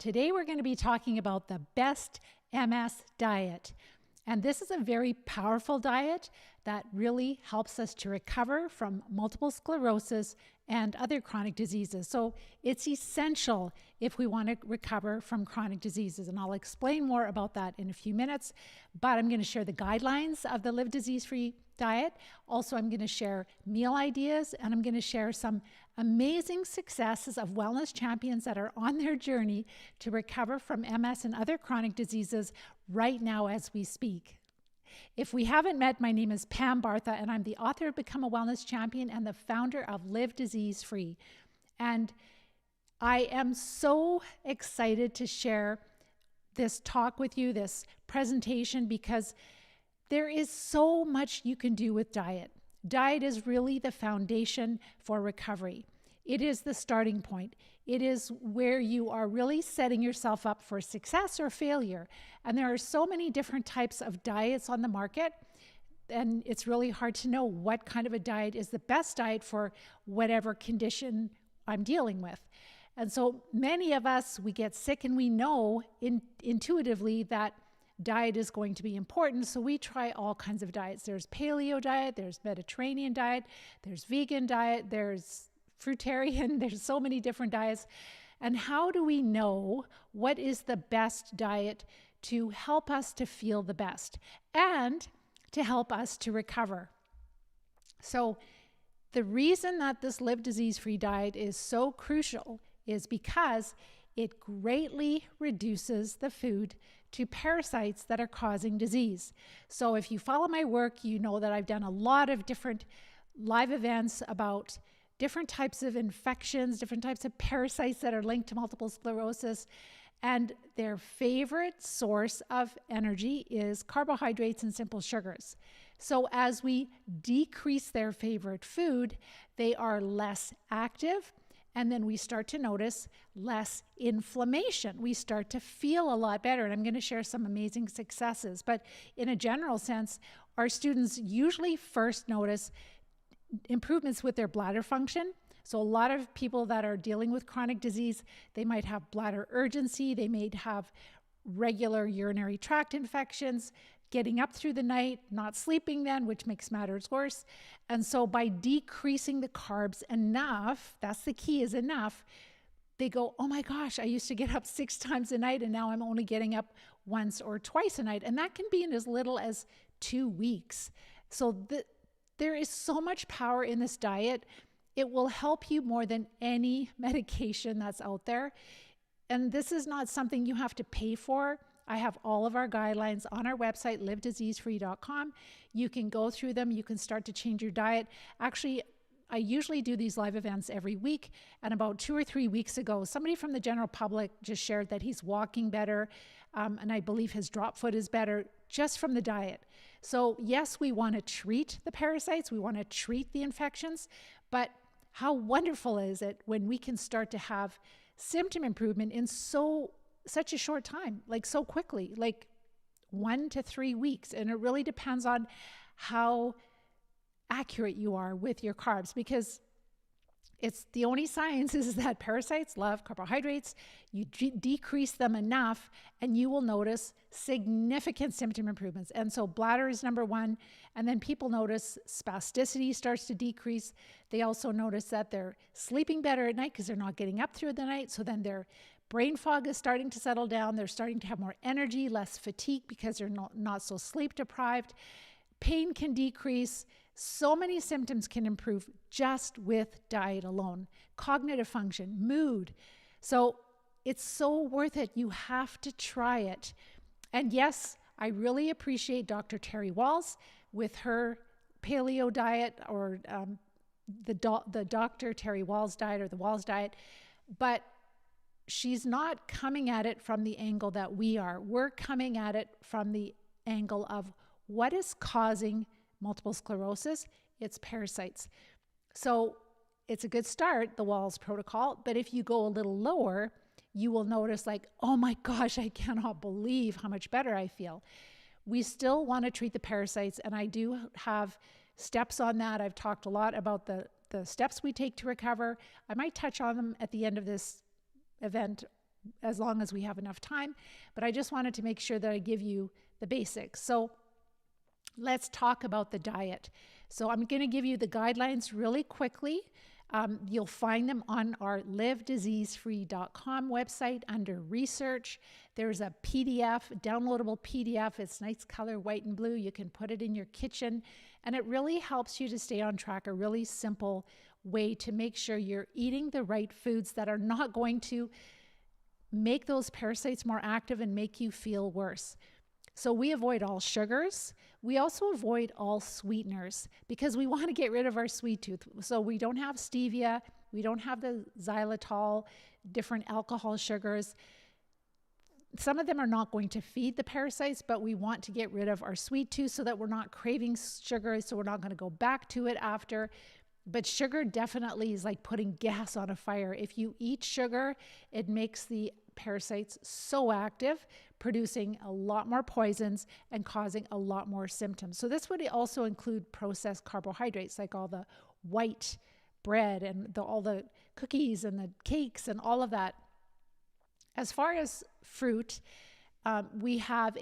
Today we're going to be talking about the best MS diet. And this is a very powerful diet that really helps us to recover from multiple sclerosis and other chronic diseases. So it's essential if we want to recover from chronic diseases. And I'll explain more about that in a few minutes. But I'm going to share the guidelines of the Live Disease-Free diet. Also, I'm going to share meal ideas, and I'm going to share some amazing successes of wellness champions that are on their journey to recover from MS and other chronic diseases right now as we speak. If we haven't met, my name is Pam Bartha, and I'm the author of Become a Wellness Champion and the founder of Live Disease Free. And I am so excited to share this talk with you, this presentation, because there is so much you can do with diet. Diet is really the foundation for recovery. It is the starting point. It is where you are really setting yourself up for success or failure. And there are so many different types of diets on the market, and it's really hard to know what kind of a diet is the best diet for whatever condition I'm dealing with. And so many of us, we get sick and we know intuitively that diet is going to be important, so we try all kinds of diets. There's paleo diet, there's Mediterranean diet, there's vegan diet, there's fruitarian, there's so many different diets. And how do we know what is the best diet to help us to feel the best and to help us to recover? So the reason that this Live Disease-Free diet is so crucial is because it greatly reduces the food to parasites that are causing disease. So if you follow my work, you know that I've done a lot of different live events about different types of infections, different types of parasites that are linked to multiple sclerosis. And their favorite source of energy is carbohydrates and simple sugars. So as we decrease their favorite food, they are less active. And then we start to notice less inflammation. We start to feel a lot better. And I'm going to share some amazing successes. But in a general sense, our students usually first notice improvements with their bladder function. So a lot of people that are dealing with chronic disease, they might have bladder urgency. They may have regular urinary tract infections, getting up through the night, not sleeping then, which makes matters worse. And so by decreasing the carbs enough, that's the key, is enough, they go, oh my gosh, I used to get up 6 times a night and now I'm only getting up once or twice a night. And that can be in as little as 2 weeks. So there is so much power in this diet. It will help you more than any medication that's out there. And this is not something you have to pay for. I have all of our guidelines on our website, livediseasefree.com. You can go through them. You can start to change your diet. Actually, I usually do these live events every week. And about 2 or 3 weeks ago, somebody from the general public just shared that he's walking better. And I believe his drop foot is better just from the diet. So yes, we want to treat the parasites. We want to treat the infections. But how wonderful is it when we can start to have symptom improvement in such a short time, like so quickly, like 1 to 3 weeks. And it really depends on how accurate you are with your carbs, because it's the only science is that parasites love carbohydrates. You decrease them enough and you will notice significant symptom improvements. And so bladder is number one. And then people notice spasticity starts to decrease. They also notice that they're sleeping better at night because they're not getting up through the night. So then their brain fog is starting to settle down. They're starting to have more energy, less fatigue because they're not so sleep deprived. Pain can decrease. So many symptoms can improve just with diet alone. Cognitive function, mood. So it's so worth it. You have to try it. And yes, I really appreciate Dr. Terry Walls with her paleo diet, or the Dr. Terry Walls diet, or the Walls diet. But she's not coming at it from the angle that we are. We're coming at it from the angle of what is causing multiple sclerosis. It's parasites. So it's a good start, the Walls protocol, but if you go a little lower, you will notice like, oh my gosh, I cannot believe how much better I feel. We still want to treat the parasites, and I do have steps on that. I've talked a lot about the steps we take to recover. I might touch on them at the end of this event as long as we have enough time. But I just wanted to make sure that I give you the basics. So let's talk about the diet. So I'm going to give you the guidelines really quickly. You'll find them on our livediseasefree.com website under research. There's a PDF, downloadable PDF. It's nice color, white and blue. You can put it in your kitchen, and it really helps you to stay on track. A really simple way to make sure you're eating the right foods that are not going to make those parasites more active and make you feel worse. So we avoid all sugars. We also avoid all sweeteners because we want to get rid of our sweet tooth. So we don't have stevia, we don't have the xylitol, different alcohol sugars. Some of them are not going to feed the parasites, but we want to get rid of our sweet tooth so that we're not craving sugar, so we're not going to go back to it after. But sugar definitely is like putting gas on a fire. If you eat sugar, it makes the parasites so active, producing a lot more poisons and causing a lot more symptoms. So this would also include processed carbohydrates, like all the white bread and all the cookies and the cakes and all of that. As far as fruit, we have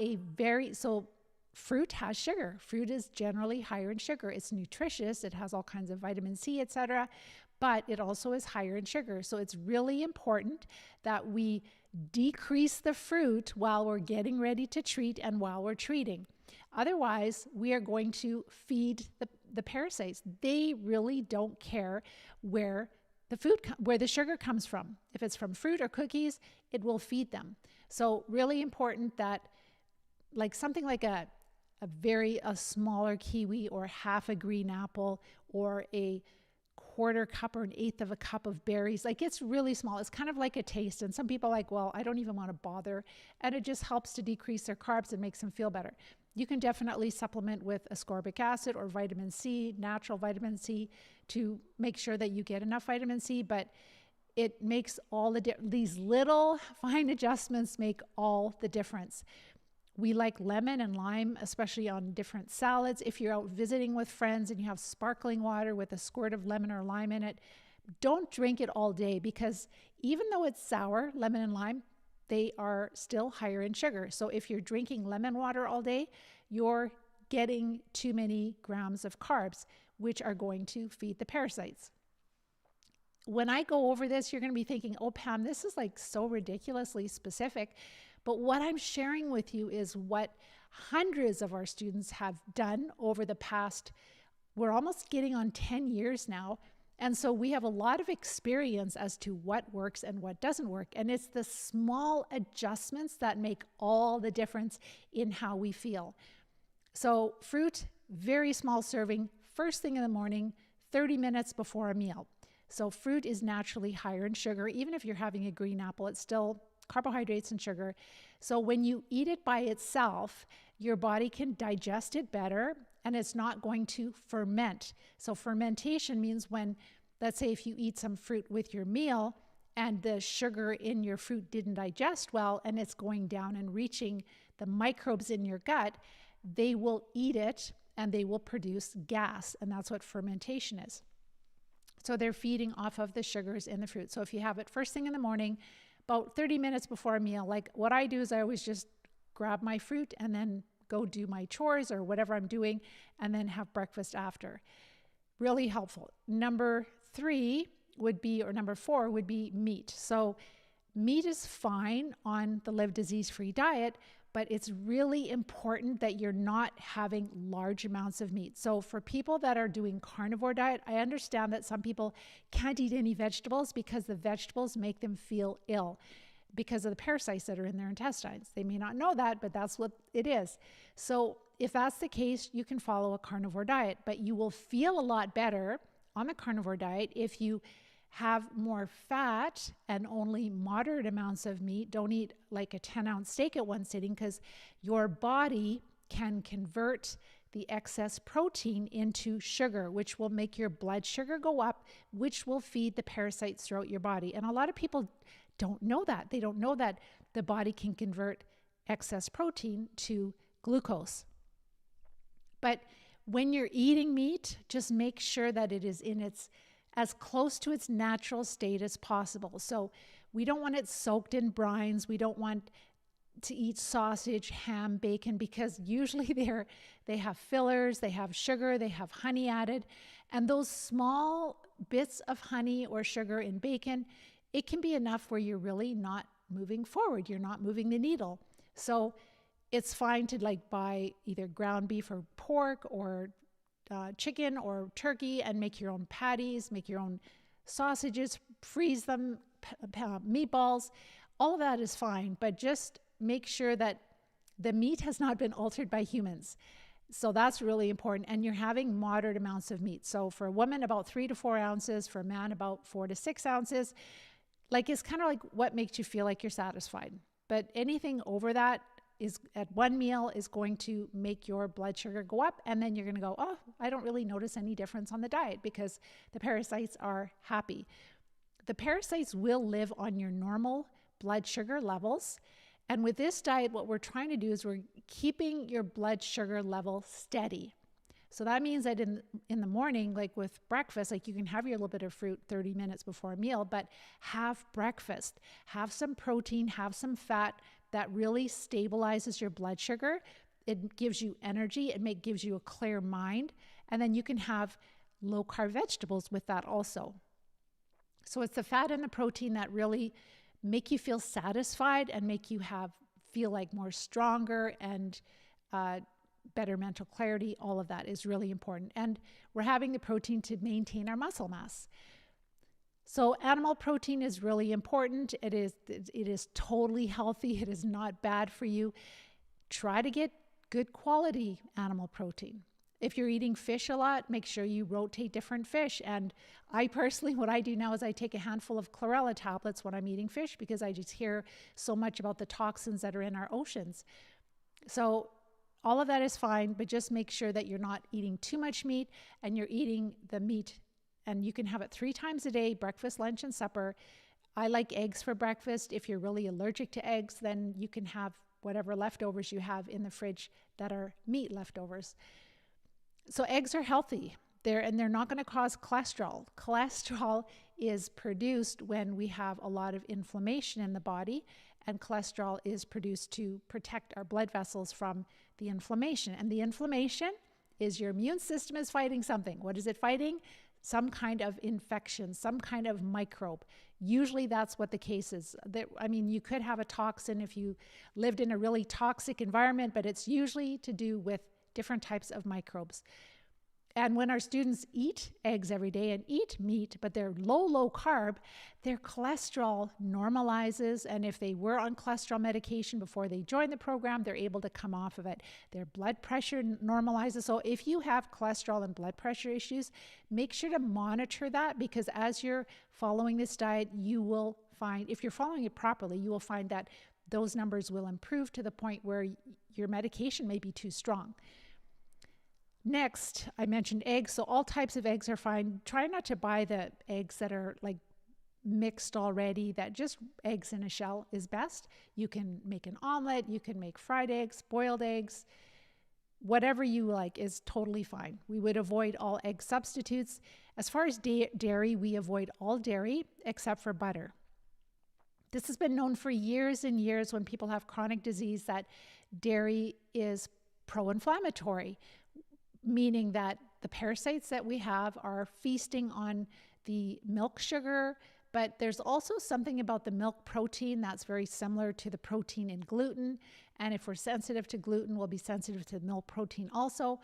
fruit has sugar. Fruit is generally higher in sugar. It's nutritious. It has all kinds of vitamin C, etc., but it also is higher in sugar. So it's really important that we decrease the fruit while we're getting ready to treat and while we're treating. Otherwise, we are going to feed the parasites. They really don't care where the sugar comes from. If it's from fruit or cookies, it will feed them. So really important that something like a smaller kiwi or half a green apple or a quarter cup or an eighth of a cup of berries, it's really small. It's kind of like a taste. And some people are like, well, I don't even want to bother. And it just helps to decrease their carbs and makes them feel better. You can definitely supplement with ascorbic acid or vitamin C, natural vitamin C, to make sure that you get enough vitamin C, but it makes these little fine adjustments make all the difference. We like lemon and lime, especially on different salads. If you're out visiting with friends and you have sparkling water with a squirt of lemon or lime in it, don't drink it all day because even though it's sour, lemon and lime, they are still higher in sugar. So if you're drinking lemon water all day, you're getting too many grams of carbs, which are going to feed the parasites. When I go over this, you're going to be thinking, oh, Pam, this is so ridiculously specific. But what I'm sharing with you is what hundreds of our students have done over the past, we're almost getting on 10 years now. And so we have a lot of experience as to what works and what doesn't work. And it's the small adjustments that make all the difference in how we feel. So fruit, very small serving, first thing in the morning, 30 minutes before a meal. So fruit is naturally higher in sugar. Even if you're having a green apple, it's still carbohydrates and sugar. So when you eat it by itself, your body can digest it better and it's not going to ferment. So fermentation means when, let's say if you eat some fruit with your meal and the sugar in your fruit didn't digest well and it's going down and reaching the microbes in your gut, they will eat it and they will produce gas. And that's what fermentation is. So they're feeding off of the sugars in the fruit. So if you have it first thing in the morning, about 30 minutes before a meal, what I do is I always just grab my fruit and then go do my chores or whatever I'm doing and then have breakfast after. Really helpful. Number 4 would be meat. So meat is fine on the Live Disease-Free diet, but it's really important that you're not having large amounts of meat. So for people that are doing carnivore diet, I understand that some people can't eat any vegetables because the vegetables make them feel ill because of the parasites that are in their intestines. They may not know that, but that's what it is. So if that's the case, you can follow a carnivore diet, but you will feel a lot better on the carnivore diet if you have more fat and only moderate amounts of meat. Don't eat a 10-ounce steak at one sitting because your body can convert the excess protein into sugar, which will make your blood sugar go up, which will feed the parasites throughout your body. And a lot of people don't know that. They don't know that the body can convert excess protein to glucose. But when you're eating meat, just make sure that it is in as close to its natural state as possible. So We don't want it soaked in brines. We don't want to eat sausage, ham, bacon, because usually they have fillers, they have sugar, they have honey added. And those small bits of honey or sugar in bacon, it can be enough where you're really not moving forward. You're not moving the needle. So it's fine to like buy either ground beef or pork or chicken or turkey and make your own patties, make your own sausages, freeze them, meatballs. All of that is fine, but just make sure that the meat has not been altered by humans. So that's really important. And you're having moderate amounts of meat. So for a woman, about 3 to 4 ounces. For a man, about 4 to 6 ounces. Like, it's kind of like what makes you feel like you're satisfied. But anything over that is at one meal is going to make your blood sugar go up. And then you're going to go, oh, I don't really notice any difference on the diet because the parasites are happy. The parasites will live on your normal blood sugar levels. And with this diet, what we're trying to do is we're keeping your blood sugar level steady. So that means that in the morning, like with breakfast, like you can have your little bit of fruit 30 minutes before a meal, but have breakfast, have some protein, have some fat that really stabilizes your blood sugar. It gives you energy. It gives you a clear mind. And then you can have low carb vegetables with that also. So it's the fat and the protein that really make you feel satisfied and make you feel like more stronger and better mental clarity. All of that is really important. And we're having the protein to maintain our muscle mass. So animal protein is really important. It is totally healthy. It is not bad for you. Try to get good quality animal protein. If you're eating fish a lot, make sure you rotate different fish. And I personally, what I do now is I take a handful of chlorella tablets when I'm eating fish because I just hear so much about the toxins that are in our oceans. So all of that is fine, but just make sure that you're not eating too much meat and you're eating the meat. And you can have it 3 times a day, breakfast, lunch, and supper. I like eggs for breakfast. If you're really allergic to eggs, then you can have whatever leftovers you have in the fridge that are meat leftovers. So eggs are healthy. They're not going to cause cholesterol. Cholesterol is produced when we have a lot of inflammation in the body, and cholesterol is produced to protect our blood vessels from the inflammation. And the inflammation is your immune system is fighting something. What is it fighting? Some kind of infection, some kind of microbe. Usually that's what the case is. You could have a toxin if you lived in a really toxic environment, but it's usually to do with different types of microbes. And when our students eat eggs every day and eat meat, but they're low carb, their cholesterol normalizes. And if they were on cholesterol medication before they joined the program, they're able to come off of it. Their blood pressure normalizes. So if you have cholesterol and blood pressure issues, make sure to monitor that, because as you're following this diet, you will find, if you're following it properly, you will find that those numbers will improve to the point where your medication may be too strong. Next, I mentioned eggs. So all types of eggs are fine. Try not to buy the eggs that are like mixed already. That just eggs in a shell is best. You can make an omelet. You can make fried eggs, boiled eggs. Whatever you like is totally fine. We would avoid all egg substitutes. As far as dairy, we avoid all dairy except for butter. This has been known for years and years when people have chronic disease that dairy is pro-inflammatory, meaning that the parasites that we have are feasting on the milk sugar, but there's also something about the milk protein that's very similar to the protein in gluten. And if we're sensitive to gluten, we'll be sensitive to milk protein also.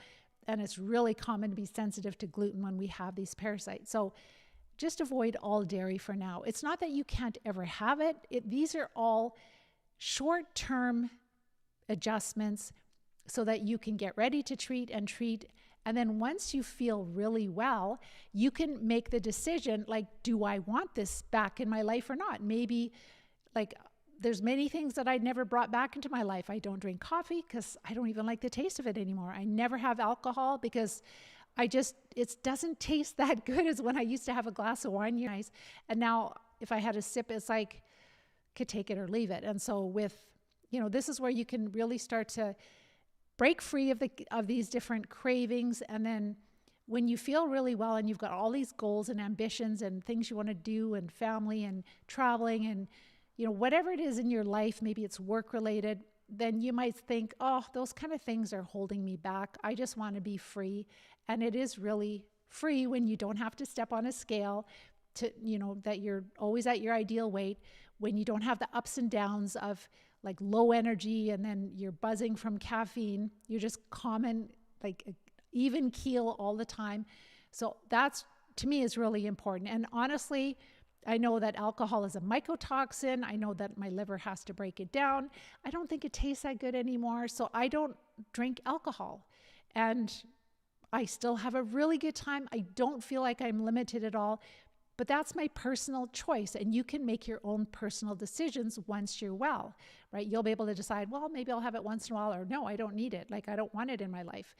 And it's really common to be sensitive to gluten when we have these parasites. So just avoid all dairy for now. It's not that you can't ever have it. These are all short-term adjustments so that you can get ready to treat. And then once you feel really well, you can make the decision, like, do I want this back in my life or not? Maybe, like, there's many things that I never brought back into my life. I don't drink coffee because I don't even like the taste of it anymore. I never have alcohol because it doesn't taste that good as when I used to have a glass of wine. And now if I had a sip, it's like, could take it or leave it. And so this is where you can really start to break free of these different cravings. And then when you feel really well and you've got all these goals and ambitions and things you want to do and family and traveling and, whatever it is in your life, maybe it's work related, then you might think, oh, those kind of things are holding me back. I just want to be free. And it is really free when you don't have to step on a scale to, that you're always at your ideal weight, when you don't have the ups and downs of like low energy and then you're buzzing from caffeine. You're just common, like even keel all the time. So that's, to me, is really important. And honestly, I know that alcohol is a mycotoxin. I know that my liver has to break it down. I don't think it tastes that good anymore. So I don't drink alcohol. And I still have a really good time. I don't feel like I'm limited at all. But that's my personal choice. And you can make your own personal decisions once you're well, right? You'll be able to decide, well, maybe I'll have it once in a while, or no, I don't need it. Like, I don't want it in my life.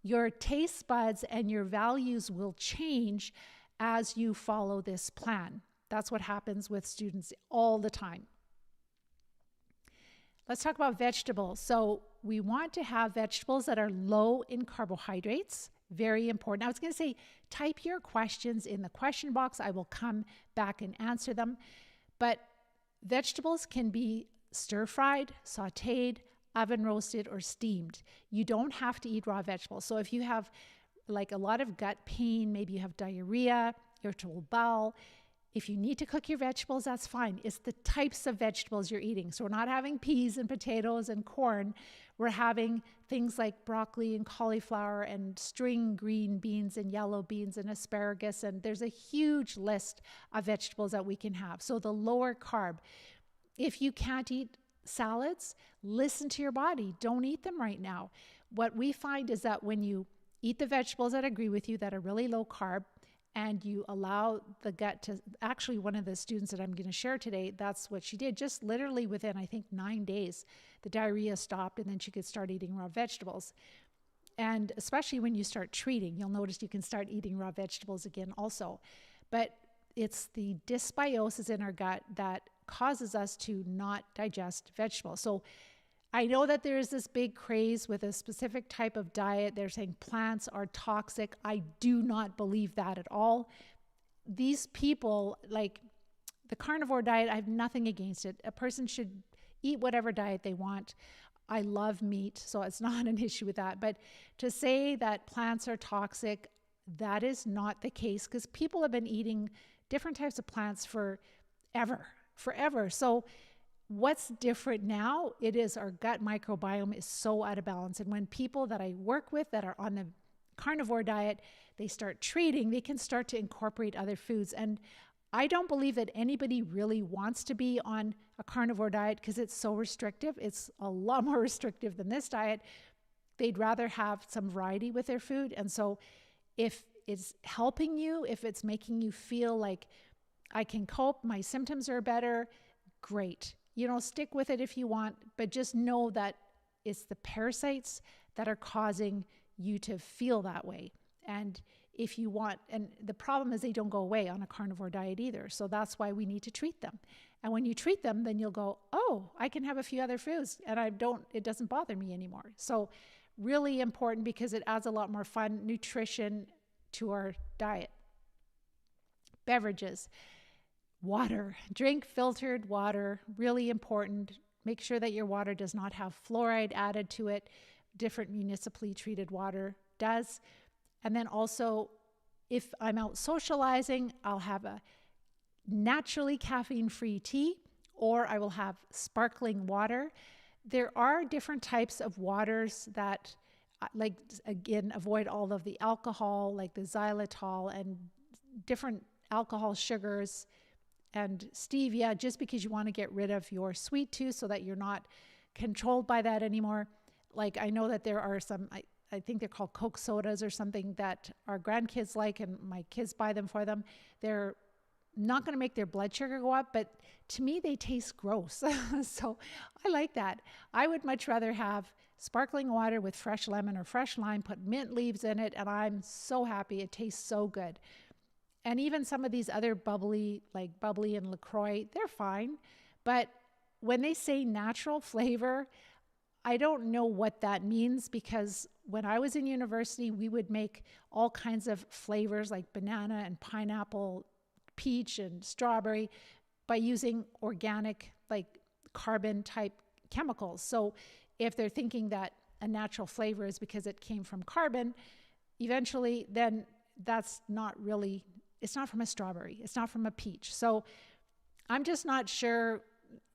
Your taste buds and your values will change as you follow this plan. That's what happens with students all the time. Let's talk about vegetables. So we want to have vegetables that are low in carbohydrates. Very important. I was going to say, type your questions in the question box. I will come back and answer them. But vegetables can be stir-fried, sautéed, oven roasted, or steamed. You don't have to eat raw vegetables. So if you have like a lot of gut pain, maybe you have diarrhea, irritable bowel, if you need to cook your vegetables, that's fine. It's the types of vegetables you're eating. So we're not having peas and potatoes and corn. We're having things like broccoli and cauliflower and string green beans and yellow beans and asparagus. And there's a huge list of vegetables that we can have. So the lower carb. If you can't eat salads, listen to your body. Don't eat them right now. What we find is that when you eat the vegetables that agree with you, that are really low carb, and you allow the gut to, actually one of the students that I'm going to share today, that's what she did. Just literally within, I think, 9 days, the diarrhea stopped and then she could start eating raw vegetables. And especially when you start treating, you'll notice you can start eating raw vegetables again also. But it's the dysbiosis in our gut that causes us to not digest vegetables. So I know that there is this big craze with a specific type of diet. They're saying plants are toxic. I do not believe that at all. These people, like the carnivore diet, I have nothing against it. A person should eat whatever diet they want. I love meat, so it's not an issue with that. But to say that plants are toxic, that is not the case, because people have been eating different types of plants forever. So what's different now, it is our gut microbiome is so out of balance. And when people that I work with that are on the carnivore diet, they start treating, they can start to incorporate other foods. And I don't believe that anybody really wants to be on a carnivore diet because it's so restrictive. It's a lot more restrictive than this diet. They'd rather have some variety with their food. And so if it's helping you, if it's making you feel like I can cope, my symptoms are better, great. Stick with it if you want, but just know that it's the parasites that are causing you to feel that way. And if you want, and the problem is they don't go away on a carnivore diet either. So that's why we need to treat them. And when you treat them, then you'll go, oh, I can have a few other foods and it doesn't bother me anymore. So really important because it adds a lot more fun nutrition to our diet. Beverages. Water. Drink filtered water, really important. Make sure that your water does not have fluoride added to it. Different municipally treated water does. And then also, if I'm out socializing, I'll have a naturally caffeine-free tea, or I will have sparkling water. There are different types of waters that, again, avoid all of the alcohol, like the xylitol and different alcohol sugars and stevia, just because you want to get rid of your sweet tooth so that you're not controlled by that anymore. Like I know that there are some, I think they're called Coke sodas or something that our grandkids like, and my kids buy them for them. They're not going to make their blood sugar go up, but to me, they taste gross. So I like that. I would much rather have sparkling water with fresh lemon or fresh lime, put mint leaves in it, and I'm so happy. It tastes so good. And even some of these other bubbly, like bubbly and LaCroix, they're fine. But when they say natural flavor, I don't know what that means, because when I was in university, we would make all kinds of flavors like banana and pineapple, peach and strawberry by using organic, like carbon type chemicals. So if they're thinking that a natural flavor is because it came from carbon, eventually then that's not really, it's not from a strawberry, it's not from a peach. So I'm just not sure.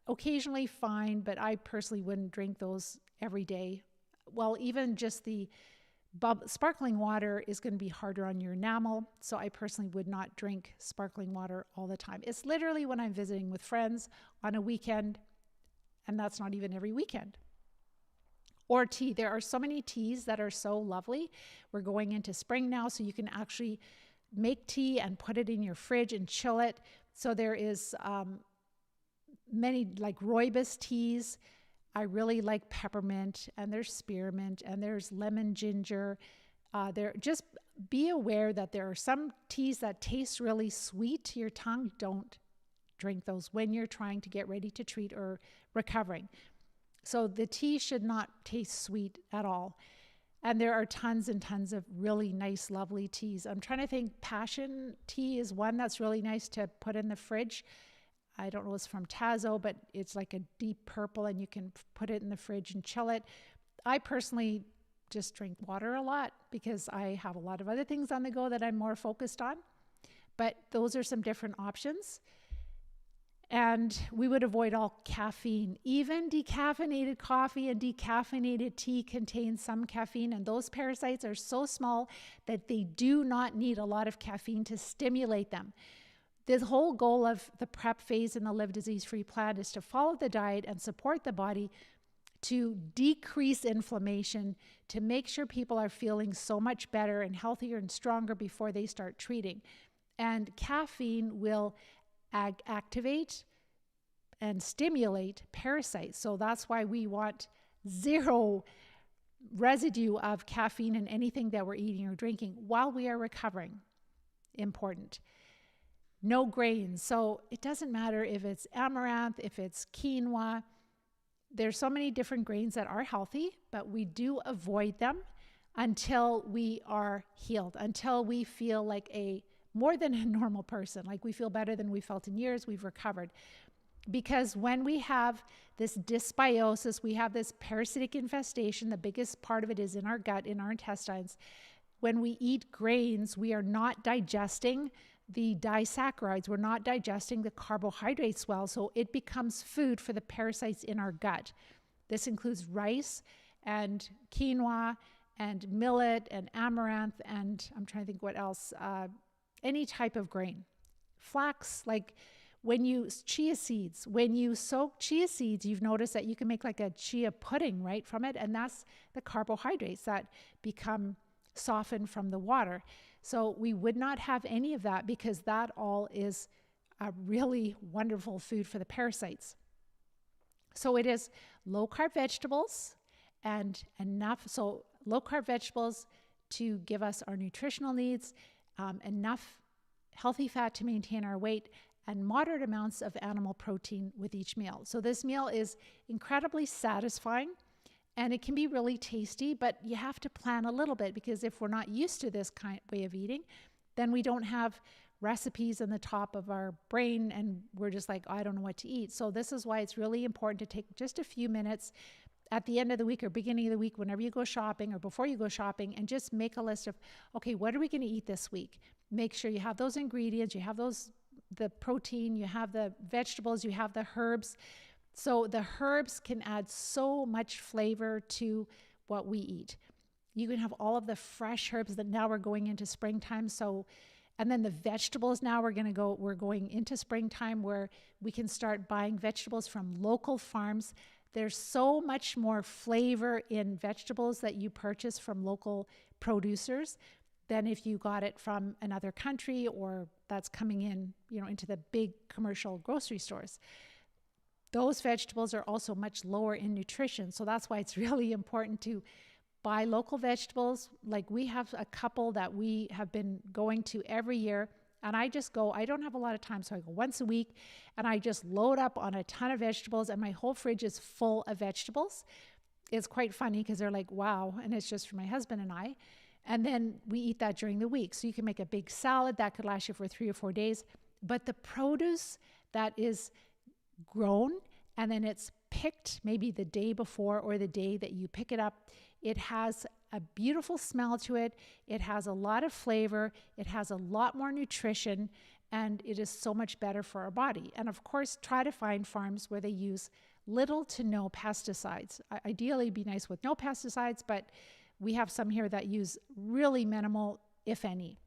Occasionally fine, but I personally wouldn't drink those every day. Well, even just the sparkling water is going to be harder on your enamel, so I personally would not drink sparkling water all the time. It's literally when I'm visiting with friends on a weekend, and that's not even every weekend. Or tea. There are so many teas that are so lovely. We're going into spring now, so you can actually make tea and put it in your fridge and chill it. So there is many like rooibos teas. I really like peppermint, and there's spearmint, and there's lemon ginger. Just be aware that there are some teas that taste really sweet to your tongue. Don't drink those when you're trying to get ready to treat or recovering. So the tea should not taste sweet at all. And there are tons and tons of really nice, lovely teas. I'm trying to think, passion tea is one that's really nice to put in the fridge. I don't know, it's from Tazo, but it's like a deep purple, and you can put it in the fridge and chill it. I personally just drink water a lot because I have a lot of other things on the go that I'm more focused on. But those are some different options. And we would avoid all caffeine. Even decaffeinated coffee and decaffeinated tea contain some caffeine, and those parasites are so small that they do not need a lot of caffeine to stimulate them. The whole goal of the prep phase in the Live Disease-Free Plan is to follow the diet and support the body to decrease inflammation, to make sure people are feeling so much better and healthier and stronger before they start treating. And caffeine will activate and stimulate parasites. So that's why we want zero residue of caffeine in anything that we're eating or drinking while we are recovering. Important. No grains. So it doesn't matter if it's amaranth, if it's quinoa. There's so many different grains that are healthy, but we do avoid them until we are healed, until we feel like more than a normal person, like we feel better than we felt in years, we've recovered. Because when we have this dysbiosis, we have this parasitic infestation, the biggest part of it is in our gut, in our intestines. When we eat grains, we are not digesting the disaccharides. We're not digesting the carbohydrates well, so it becomes food for the parasites in our gut. This includes rice and quinoa and millet and amaranth, and I'm trying to think what else, any type of grain. Flax, like chia seeds, when you soak chia seeds, you've noticed that you can make like a chia pudding, right, from it, and that's the carbohydrates that become softened from the water. So we would not have any of that, because that all is a really wonderful food for the parasites. So it is low carb vegetables and enough, so low carb vegetables to give us our nutritional needs, enough healthy fat to maintain our weight, and moderate amounts of animal protein with each meal. So this meal is incredibly satisfying, and it can be really tasty, but you have to plan a little bit, because if we're not used to this kind of way of eating, then we don't have recipes in the top of our brain, and we're just like, oh, I don't know what to eat. So this is why it's really important to take just a few minutes at the end of the week or beginning of the week, whenever you go shopping or before you go shopping, and just make a list of, okay, what are we going to eat this week? Make sure you have those ingredients, you have the protein, you have the vegetables, you have the herbs. So the herbs can add so much flavor to what we eat. You can have all of the fresh herbs that now we're going into springtime. And then the vegetables, now we're going into springtime where we can start buying vegetables from local farms. There's so much more flavor in vegetables that you purchase from local producers than if you got it from another country or that's coming in, into the big commercial grocery stores. Those vegetables are also much lower in nutrition. So that's why it's really important to buy local vegetables. Like we have a couple that we have been going to every year, and I don't have a lot of time, so I go once a week and I just load up on a ton of vegetables, and my whole fridge is full of vegetables. it's quite funny because they're like, wow. And it's just for my husband and I. And then we eat that during the week. So you can make a big salad that could last you for 3 or 4 days. But the produce that is grown and then it's picked maybe the day before or the day that you pick it up, it has a beautiful smell to it. It has a lot of flavor. It has a lot more nutrition, and it is so much better for our body. And of course, try to find farms where they use little to no pesticides. Ideally, it'd be nice with no pesticides, but we have some here that use really minimal, if any.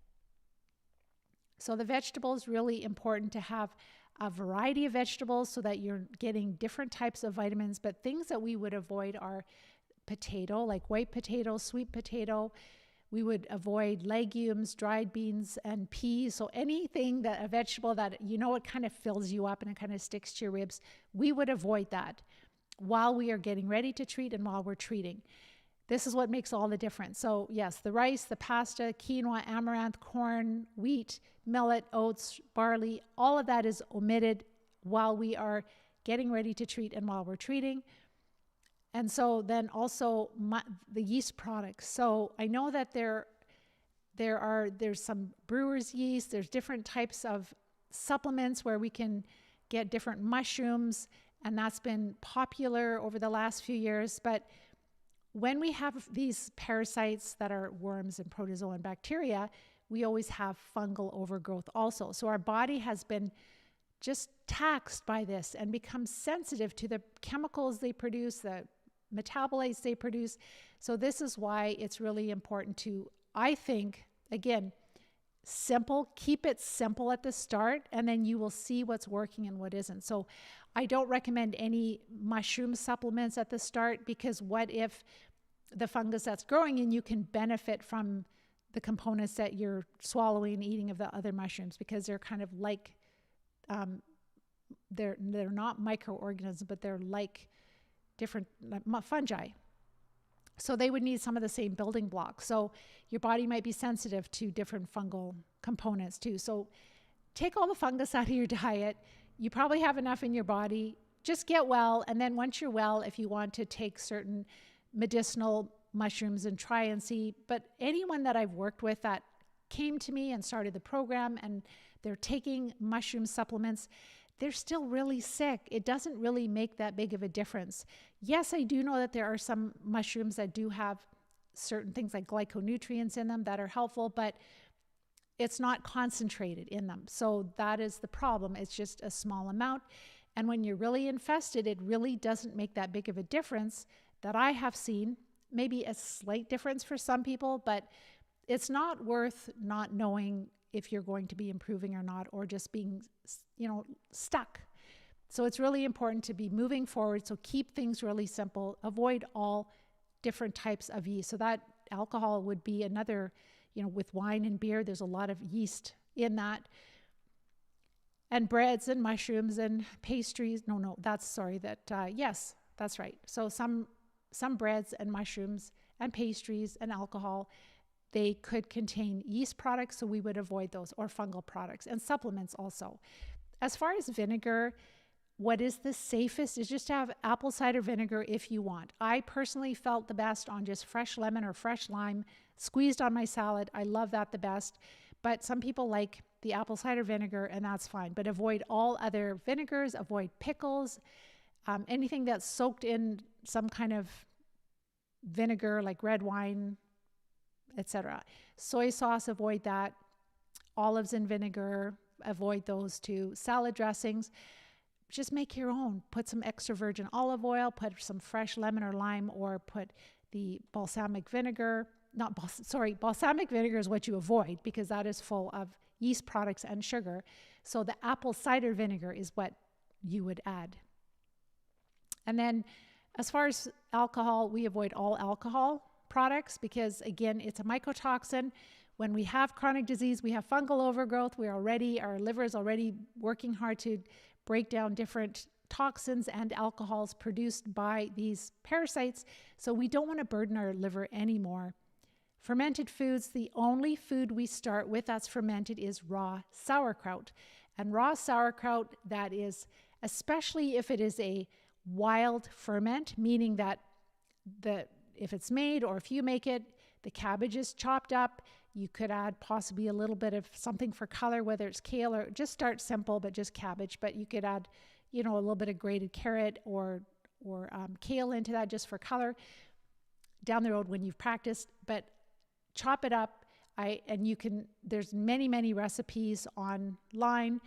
So the vegetables, really important to have a variety of vegetables so that you're getting different types of vitamins. But things that we would avoid are potato, like white potato, sweet potato. We would avoid legumes, dried beans, and peas. So anything that a vegetable that it kind of fills you up and it kind of sticks to your ribs, we would avoid that while we are getting ready to treat and while we're treating. This is what makes all the difference. So yes, the rice, the pasta, quinoa, amaranth, corn, wheat, millet, oats, barley, all of that is omitted while we are getting ready to treat and while we're treating. And so then also the yeast products. So I know that there's some brewer's yeast, there's different types of supplements where we can get different mushrooms, and that's been popular over the last few years. But when we have these parasites that are worms and protozoa and bacteria, we always have fungal overgrowth also. So our body has been just taxed by this and become sensitive to the chemicals they produce, the metabolites they produce. So this is why it's really important to, I think, again, simple, keep it simple at the start, and then you will see what's working and what isn't. So I don't recommend any mushroom supplements at the start, because what if the fungus that's growing in you can benefit from the components that you're swallowing and eating of the other mushrooms, because they're kind of like, they're not microorganisms, but they're like different fungi. So they would need some of the same building blocks. So your body might be sensitive to different fungal components too. So take all the fungus out of your diet. You probably have enough in your body. Just get well. And then once you're well, if you want to take certain medicinal mushrooms and try and see. But anyone that I've worked with that came to me and started the program and they're taking mushroom supplements, they're still really sick. It doesn't really make that big of a difference. Yes, I do know that there are some mushrooms that do have certain things like glyconutrients in them that are helpful, but it's not concentrated in them. So that is the problem. It's just a small amount. And when you're really infested, it really doesn't make that big of a difference that I have seen. Maybe a slight difference for some people, but it's not worth not knowing if you're going to be improving or not, or just being, stuck. So it's really important to be moving forward. So keep things really simple. Avoid all different types of yeast. So that alcohol would be another, with wine and beer, there's a lot of yeast in that. And breads and mushrooms and pastries. Yes, that's right. So some breads and mushrooms and pastries and alcohol, they could contain yeast products, so we would avoid those, or fungal products, and supplements also. As far as vinegar, what is the safest is just to have apple cider vinegar if you want. I personally felt the best on just fresh lemon or fresh lime squeezed on my salad. I love that the best, but some people like the apple cider vinegar, and that's fine. But avoid all other vinegars, avoid pickles, anything that's soaked in some kind of vinegar like red wine, etc. Soy sauce, avoid that. Olives and vinegar, avoid those too. Salad dressings, just make your own. Put some extra virgin olive oil, put some fresh lemon or lime, or put the balsamic vinegar. Balsamic vinegar is what you avoid because that is full of yeast products and sugar. So the apple cider vinegar is what you would add. And then as far as alcohol, we avoid all alcohol products because, again, it's a mycotoxin. When we have chronic disease, we have fungal overgrowth. Our liver is already working hard to break down different toxins and alcohols produced by these parasites. So we don't want to burden our liver anymore. Fermented foods, the only food we start with that's fermented is raw sauerkraut. And raw sauerkraut, that is, especially if it is a wild ferment, meaning that if it's made or if you make it, the cabbage is chopped up. You could add possibly a little bit of something for color, whether it's kale or just start simple, but just cabbage. But you could add, a little bit of grated carrot or kale into that just for color down the road when you've practiced. But chop it up. There's many recipes online.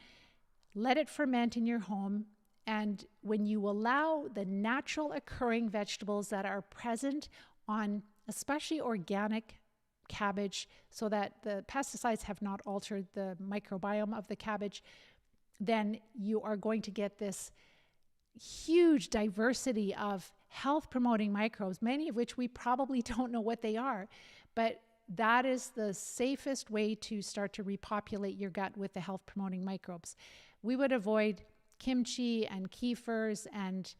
Let it ferment in your home. And when you allow the natural occurring vegetables that are present on especially organic cabbage, so that the pesticides have not altered the microbiome of the cabbage, then you are going to get this huge diversity of health promoting microbes, many of which we probably don't know what they are. But that is the safest way to start to repopulate your gut with the health promoting microbes. We would avoid kimchi and kefirs and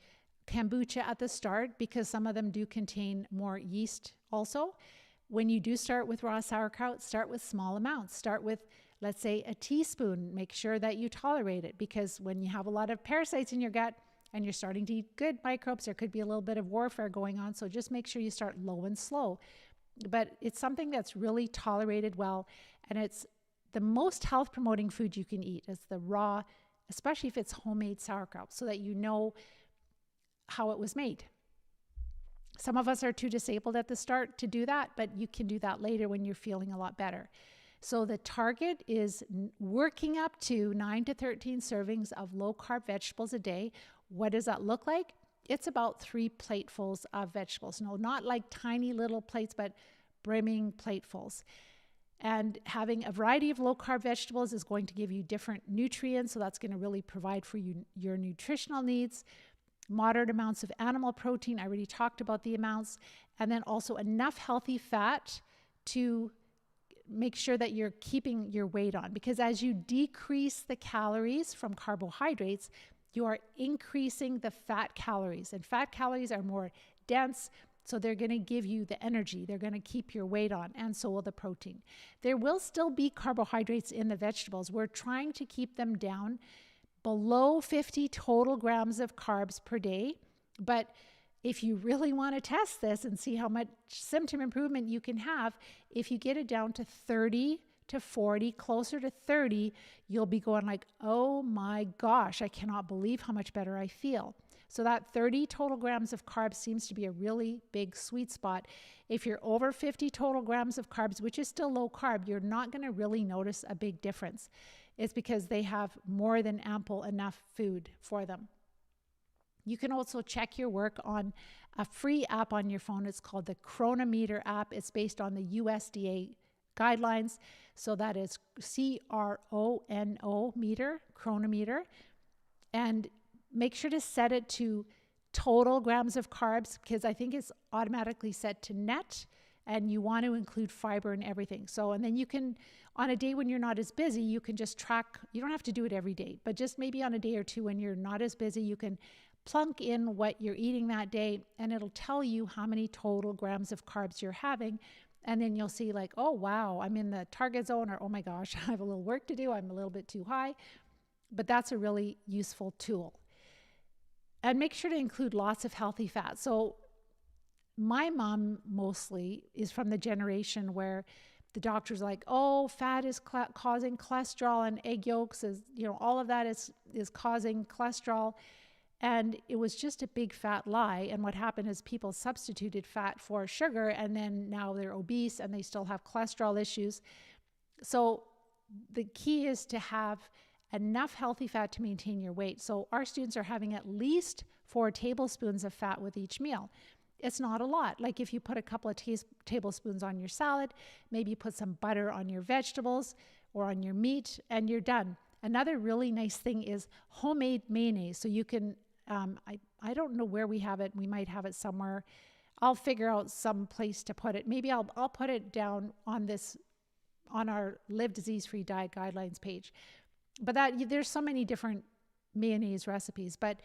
kombucha at the start because some of them do contain more yeast also. When you do start with raw sauerkraut, start with small amounts. Start with, let's say, a teaspoon. Make sure that you tolerate it, because when you have a lot of parasites in your gut and you're starting to eat good microbes, there could be a little bit of warfare going on. So just make sure you start low and slow. But it's something that's really tolerated well, and it's the most health promoting food you can eat. It's the raw, especially if it's homemade sauerkraut, so that you know how it was made. Some of us are too disabled at the start to do that, but you can do that later when you're feeling a lot better. So the target is working up to 9 to 13 servings of low-carb vegetables a day. What does that look like? It's about 3 platefuls of vegetables. No, not like tiny little plates, but brimming platefuls. And having a variety of low-carb vegetables is going to give you different nutrients, so that's going to really provide for you your nutritional needs. Moderate amounts of animal protein, I already talked about the amounts, and then also enough healthy fat to make sure that you're keeping your weight on. Because as you decrease the calories from carbohydrates, you are increasing the fat calories, and fat calories are more dense, so they're going to give you the energy. They're going to keep your weight on, and so will the protein. There will still be carbohydrates in the vegetables. We're trying to keep them down below 50 total grams of carbs per day. But if you really want to test this and see how much symptom improvement you can have, if you get it down to 30 to 40, closer to 30, you'll be going like, oh my gosh, I cannot believe how much better I feel. So that 30 total grams of carbs seems to be a really big sweet spot. If you're over 50 total grams of carbs, which is still low carb, you're not going to really notice a big difference. It's because they have more than ample enough food for them. You can also check your work on a free app on your phone. It's called the Chronometer app. It's based on the USDA guidelines. So that is CRONO meter, Chronometer. And make sure to set it to total grams of carbs, because I think it's automatically set to net, and you want to include fiber and everything. So, and then you can, on a day when you're not as busy, you can just track. You don't have to do it every day, but just maybe on a day or two when you're not as busy, you can plunk in what you're eating that day, and it'll tell you how many total grams of carbs you're having. And then you'll see like, oh, wow, I'm in the target zone, or oh my gosh, I have a little work to do. I'm a little bit too high. But that's a really useful tool. And make sure to include lots of healthy fats. So my mom mostly is from the generation where the doctor's like, oh, fat is causing cholesterol, and egg yolks is, all of that is causing cholesterol. And it was just a big fat lie. And what happened is people substituted fat for sugar, and then now they're obese and they still have cholesterol issues. So the key is to have enough healthy fat to maintain your weight. So our students are having at least 4 tablespoons of fat with each meal. It's not a lot. Like if you put a couple of tablespoons on your salad, maybe put some butter on your vegetables or on your meat, and you're done. Another really nice thing is homemade mayonnaise. So you can, I don't know where we have it. We might have it somewhere. I'll figure out some place to put it. Maybe I'll put it down on our Live Disease-Free Diet Guidelines page. But there's so many different mayonnaise recipes. But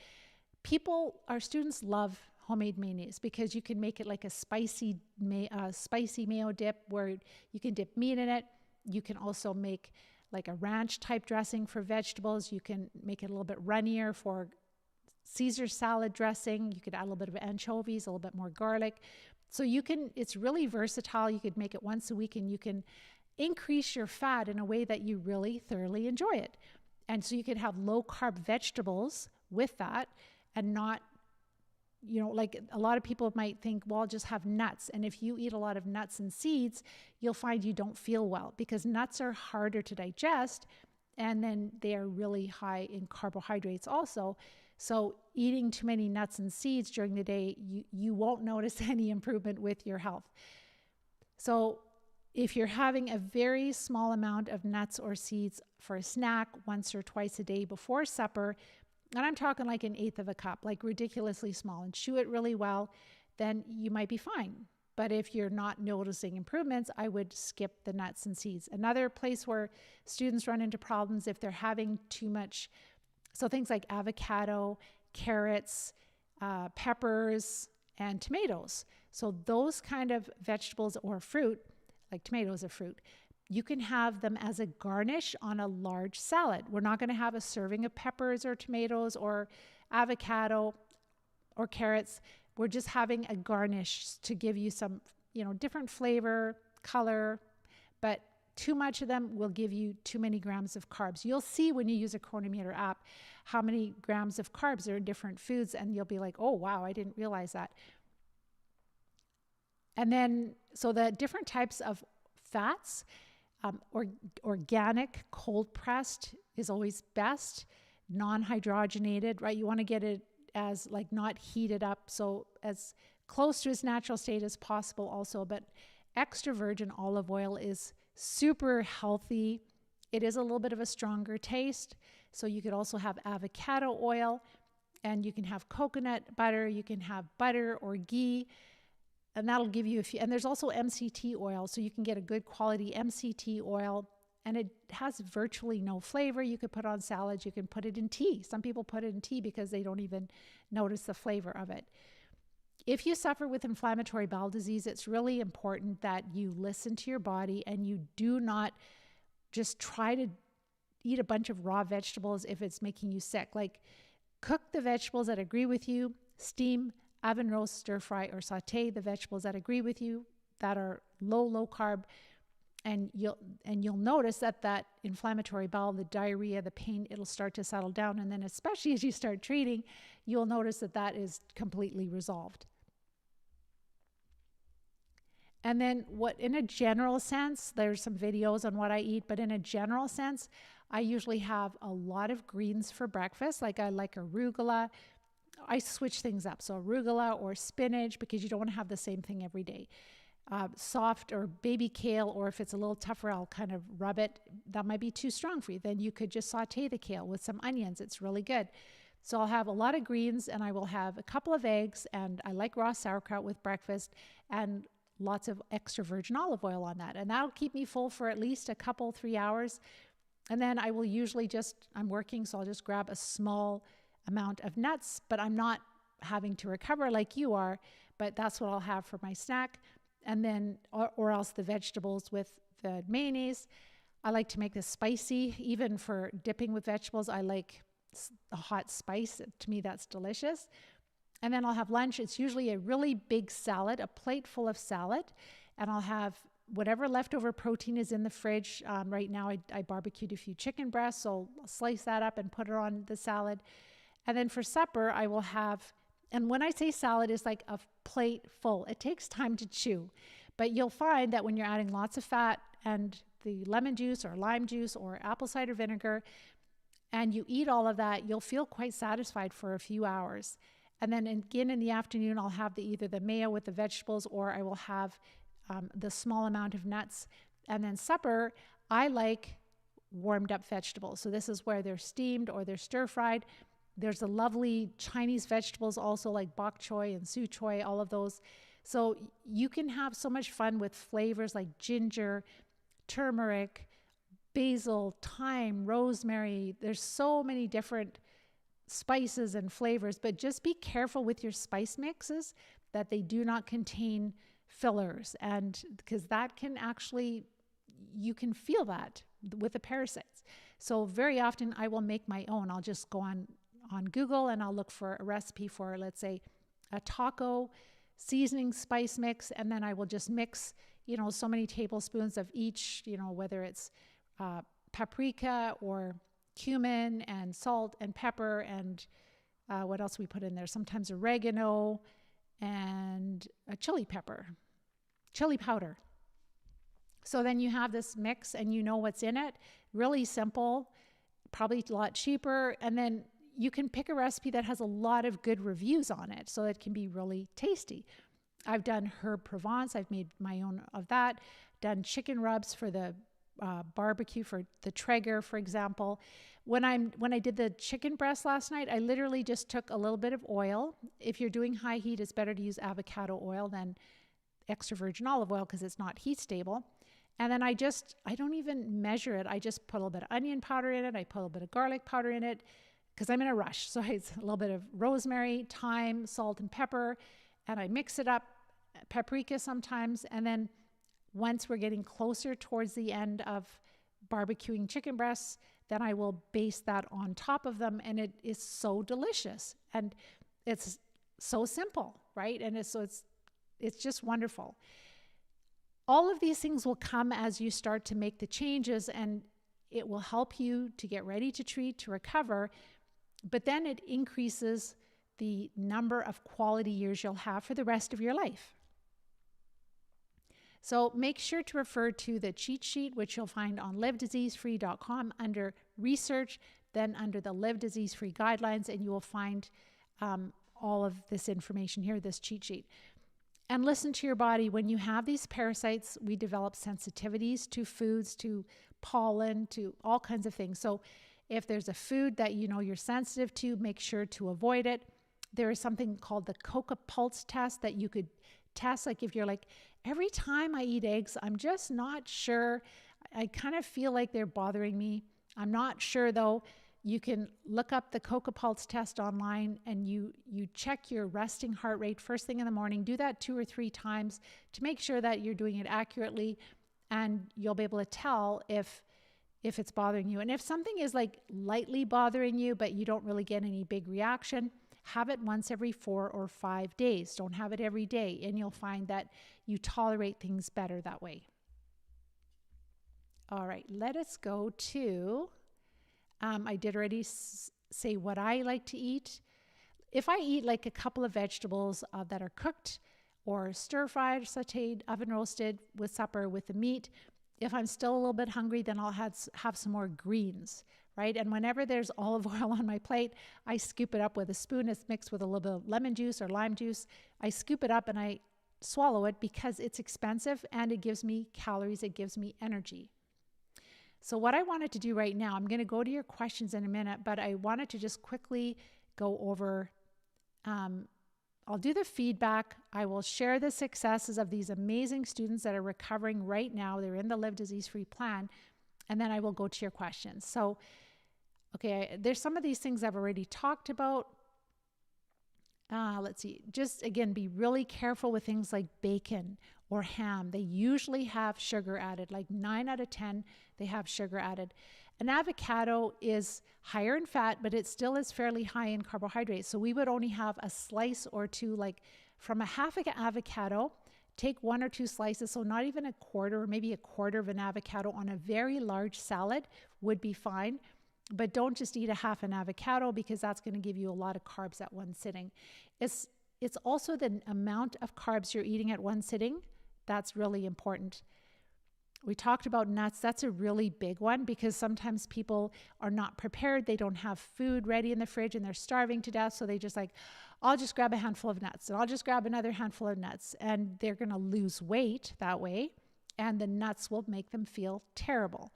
our students love homemade mayonnaise because you can make it like a spicy mayo dip where you can dip meat in it. You can also make like a ranch type dressing for vegetables. You can make it a little bit runnier for Caesar salad dressing. You could add a little bit of anchovies, a little bit more garlic. So it's really versatile. You could make it once a week and you can increase your fat in a way that you really thoroughly enjoy it. And so you could have low carb vegetables with that and not, like a lot of people might think, well, I'll just have nuts. And if you eat a lot of nuts and seeds, you'll find you don't feel well because nuts are harder to digest. And then they are really high in carbohydrates also. So eating too many nuts and seeds during the day, you won't notice any improvement with your health. So if you're having a very small amount of nuts or seeds for a snack once or twice a day before supper, and I'm talking like 1/8 of a cup, like ridiculously small, and chew it really well, then you might be fine. But if you're not noticing improvements, I would skip the nuts and seeds. Another place where students run into problems if they're having too much, so things like avocado, carrots, peppers, and tomatoes. So those kind of vegetables or fruit, like tomatoes are fruit, you can have them as a garnish on a large salad. We're not going to have a serving of peppers or tomatoes or avocado or carrots. We're just having a garnish to give you some, different flavor, color, but too much of them will give you too many grams of carbs. You'll see when you use a Chronometer app how many grams of carbs are in different foods, and you'll be like, oh, wow, I didn't realize that. And then, so the different types of fats, organic, cold pressed is always best, non-hydrogenated, right? You want to get it as like not heated up, so as close to its natural state as possible also, but extra virgin olive oil is super healthy. It is a little bit of a stronger taste. So you could also have avocado oil, and you can have coconut butter, you can have butter or ghee, and that'll give you a few. And there's also MCT oil, so you can get a good quality MCT oil, and it has virtually no flavor. You could put on salads, you can put it in tea. Some people put it in tea because they don't even notice the flavor of it. If you suffer with inflammatory bowel disease, it's really important that you listen to your body and you do not just try to eat a bunch of raw vegetables if it's making you sick. Like, cook the vegetables that agree with you, steam, oven roast, stir fry, or saute the vegetables that agree with you that are low carb, and you'll notice that inflammatory bowel, the diarrhea, the pain, it'll start to settle down. And then especially as you start treating, you'll notice that is completely resolved. And then in a general sense, there's some videos on what I eat, but in a general sense, I usually have a lot of greens for breakfast. Like I like arugula. I switch things up. So arugula or spinach, because you don't want to have the same thing every day. Soft or baby kale, or if it's a little tougher, I'll kind of rub it. That might be too strong for you. Then you could just saute the kale with some onions. It's really good. So I'll have a lot of greens, and I will have a couple of eggs, and I like raw sauerkraut with breakfast, and lots of extra virgin olive oil on that. And that'll keep me full for at least 3 hours. And then I will usually I'm working, so I'll just grab a small amount of nuts, but I'm not having to recover like you are, but that's what I'll have for my snack. And then, or else the vegetables with the mayonnaise. I like to make this spicy, even for dipping with vegetables. I like a hot spice. To me, that's delicious. And then I'll have lunch. It's usually a really big salad, a plate full of salad. And I'll have whatever leftover protein is in the fridge. Right now, I barbecued a few chicken breasts, so I'll slice that up and put it on the salad. And then for supper, I will have, and when I say salad, it's like a plate full. It takes time to chew. But you'll find that when you're adding lots of fat and the lemon juice or lime juice or apple cider vinegar, and you eat all of that, you'll feel quite satisfied for a few hours. And then again in the afternoon, I'll have either the mayo with the vegetables, or I will have the small amount of nuts. And then supper, I like warmed up vegetables. So this is where they're steamed or they're stir fried. There's the lovely Chinese vegetables also, like bok choy and su choy, all of those. So you can have so much fun with flavors like ginger, turmeric, basil, thyme, rosemary. There's so many different spices and flavors, but just be careful with your spice mixes that they do not contain fillers, and because that can actually, you can feel that with the parasites. So very often I will make my own. I'll just go on on Google and I'll look for a recipe for, let's say, a taco seasoning spice mix, and then I will just mix, so many tablespoons of each, whether it's paprika or cumin and salt and pepper and what else we put in there? Sometimes oregano and a chili powder. So then you have this mix and you know what's in it. Really simple, probably a lot cheaper. And then you can pick a recipe that has a lot of good reviews on it, so it can be really tasty. I've done herb Provence. I've made my own of that. Done chicken rubs for the barbecue, for the Traeger, for example. When I did the chicken breast last night, I literally just took a little bit of oil. If you're doing high heat, it's better to use avocado oil than extra virgin olive oil because it's not heat stable. And then I don't even measure it. I just put a little bit of onion powder in it. I put a little bit of garlic powder in it because I'm in a rush. So it's a little bit of rosemary, thyme, salt, and pepper. And I mix it up, paprika sometimes. And then once we're getting closer towards the end of barbecuing chicken breasts, then I will base that on top of them. And it is so delicious. And it's so simple, right? And it's just wonderful. All of these things will come as you start to make the changes, and it will help you to get ready to treat, to recover. But then it increases the number of quality years you'll have for the rest of your life. So make sure to refer to the cheat sheet, which you'll find on livediseasefree.com under research, then under the Live Disease Free guidelines, and you will find all of this information here, this cheat sheet. And listen to your body. When you have these parasites, we develop sensitivities to foods, to pollen, to all kinds of things. So if there's a food that you're sensitive to, make sure to avoid it. There is something called the Coca Pulse test that you could test. Like if you're like, every time I eat eggs, I'm just not sure. I kind of feel like they're bothering me. I'm not sure though. You can look up the Coca Pulse test online and you check your resting heart rate first thing in the morning. Do that 2 or 3 times to make sure that you're doing it accurately, and you'll be able to tell if it's bothering you. And if something is like lightly bothering you, but you don't really get any big reaction, have it once every 4 or 5 days. Don't have it every day, and you'll find that you tolerate things better that way. All right, let us go to... I did already say what I like to eat. If I eat like a couple of vegetables that are cooked or stir-fried, sauteed, oven roasted with supper with the meat, if I'm still a little bit hungry, then I'll have some more greens, right? And whenever there's olive oil on my plate, I scoop it up with a spoon. It's mixed with a little bit of lemon juice or lime juice. I scoop it up and I swallow it because it's expensive and it gives me calories, it gives me energy. So what I wanted to do right now, I'm going to go to your questions in a minute, but I wanted to just quickly go over, I'll do the feedback. I will share the successes of these amazing students that are recovering right now. They're in the Live Disease Free plan. And then I will go to your questions. So, okay, there's some of these things I've already talked about. Let's see, just again, be really careful with things like bacon or ham. They usually have sugar added, like 9 out of 10, they have sugar added. An avocado is higher in fat, but it still is fairly high in carbohydrates. So we would only have a slice or two, like from a half an avocado, take 1 or 2 slices. So not even a quarter, or maybe a quarter of an avocado on a very large salad would be fine. But don't just eat a half an avocado because that's going to give you a lot of carbs at one sitting. It's also the amount of carbs you're eating at one sitting that's really important. We talked about nuts. That's a really big one because sometimes people are not prepared. They don't have food ready in the fridge and they're starving to death. So they just like, I'll just grab a handful of nuts and I'll just grab another handful of nuts, and they're going to lose weight that way. And the nuts will make them feel terrible.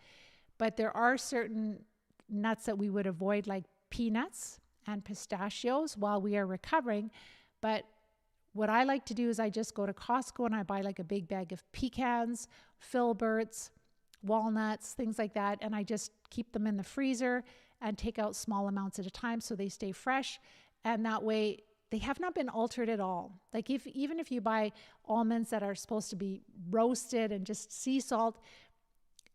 But there are certain nuts that we would avoid, like peanuts and pistachios while we are recovering. But what I like to do is I just go to Costco and I buy like a big bag of pecans, filberts, walnuts, things like that. And I just keep them in the freezer and take out small amounts at a time so they stay fresh. And that way they have not been altered at all. Like even if you buy almonds that are supposed to be roasted and just sea salt,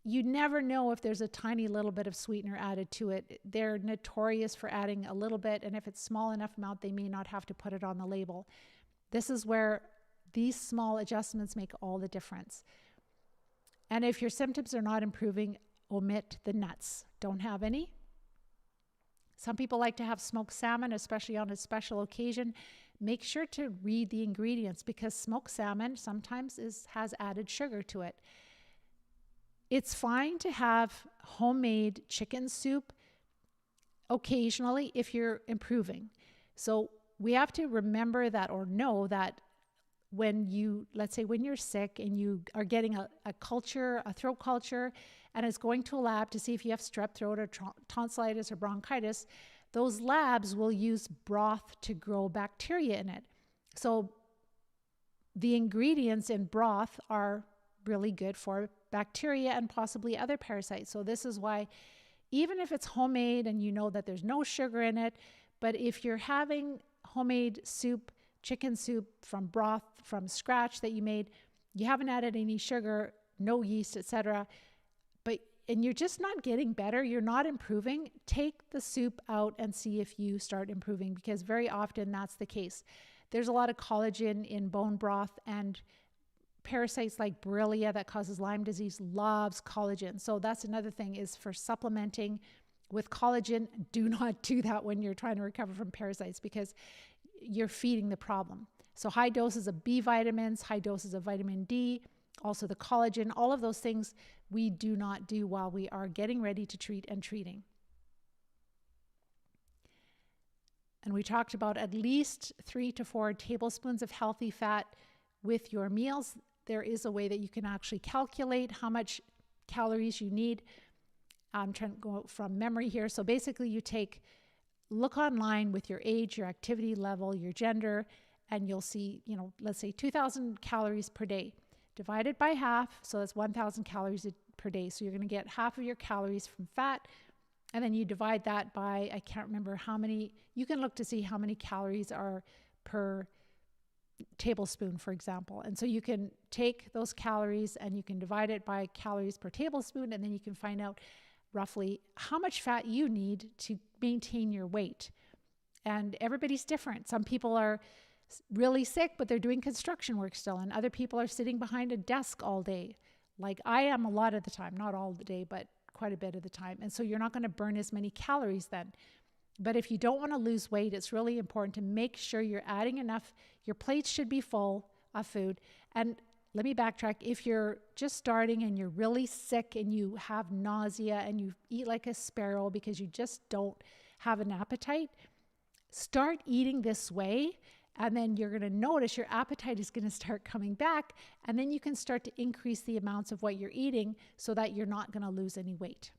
you never know if there's a tiny little bit of sweetener added to it. They're notorious for adding a little bit, and if it's small enough amount, they may not have to put it on the label. This is where these small adjustments make all the difference. And if your symptoms are not improving, omit the nuts. Don't have any. Some people like to have smoked salmon, especially on a special occasion. Make sure to read the ingredients, because smoked salmon sometimes has added sugar to it. It's fine to have homemade chicken soup occasionally if you're improving. So we have to remember that, or know that, when you, let's say when you're sick and you are getting a throat culture, and it's going to a lab to see if you have strep throat or tonsillitis or bronchitis, those labs will use broth to grow bacteria in it. So the ingredients in broth are really good for bacteria and possibly other parasites. So this is why, even if it's homemade and you know that there's no sugar in it, but if you're having homemade soup, chicken soup from broth from scratch that you made, you haven't added any sugar, no yeast, etc., and you're just not getting better, you're not improving, take the soup out and see if you start improving, because very often that's the case. There's a lot of collagen in bone broth, and parasites like Borrelia that causes Lyme disease loves collagen. So that's another thing, is for supplementing with collagen. Do not do that when you're trying to recover from parasites, because you're feeding the problem. So high doses of B vitamins, high doses of vitamin D, also the collagen, all of those things we do not do while we are getting ready to treat and treating. And we talked about at least 3 to 4 tablespoons of healthy fat with your meals. There is a way that you can actually calculate how much calories you need. I'm trying to go from memory here. So basically you look online with your age, your activity level, your gender, and you'll see, let's say 2,000 calories per day. Divided by half, so that's 1,000 calories per day. So you're going to get half of your calories from fat, and then you divide that by, I can't remember how many, you can look to see how many calories are per tablespoon, for example. And so you can take those calories and you can divide it by calories per tablespoon, and then you can find out roughly how much fat you need to maintain your weight. And everybody's different. Some people are really sick, but they're doing construction work still, and other people are sitting behind a desk all day, like I am a lot of the time, not all the day, but quite a bit of the time. And so you're not going to burn as many calories then. But if you don't want to lose weight, it's really important to make sure you're adding enough. Your plates should be full of food. And let me backtrack. If you're just starting and you're really sick and you have nausea and you eat like a sparrow because you just don't have an appetite, start eating this way. And then you're going to notice your appetite is going to start coming back. And then you can start to increase the amounts of what you're eating so that you're not going to lose any weight.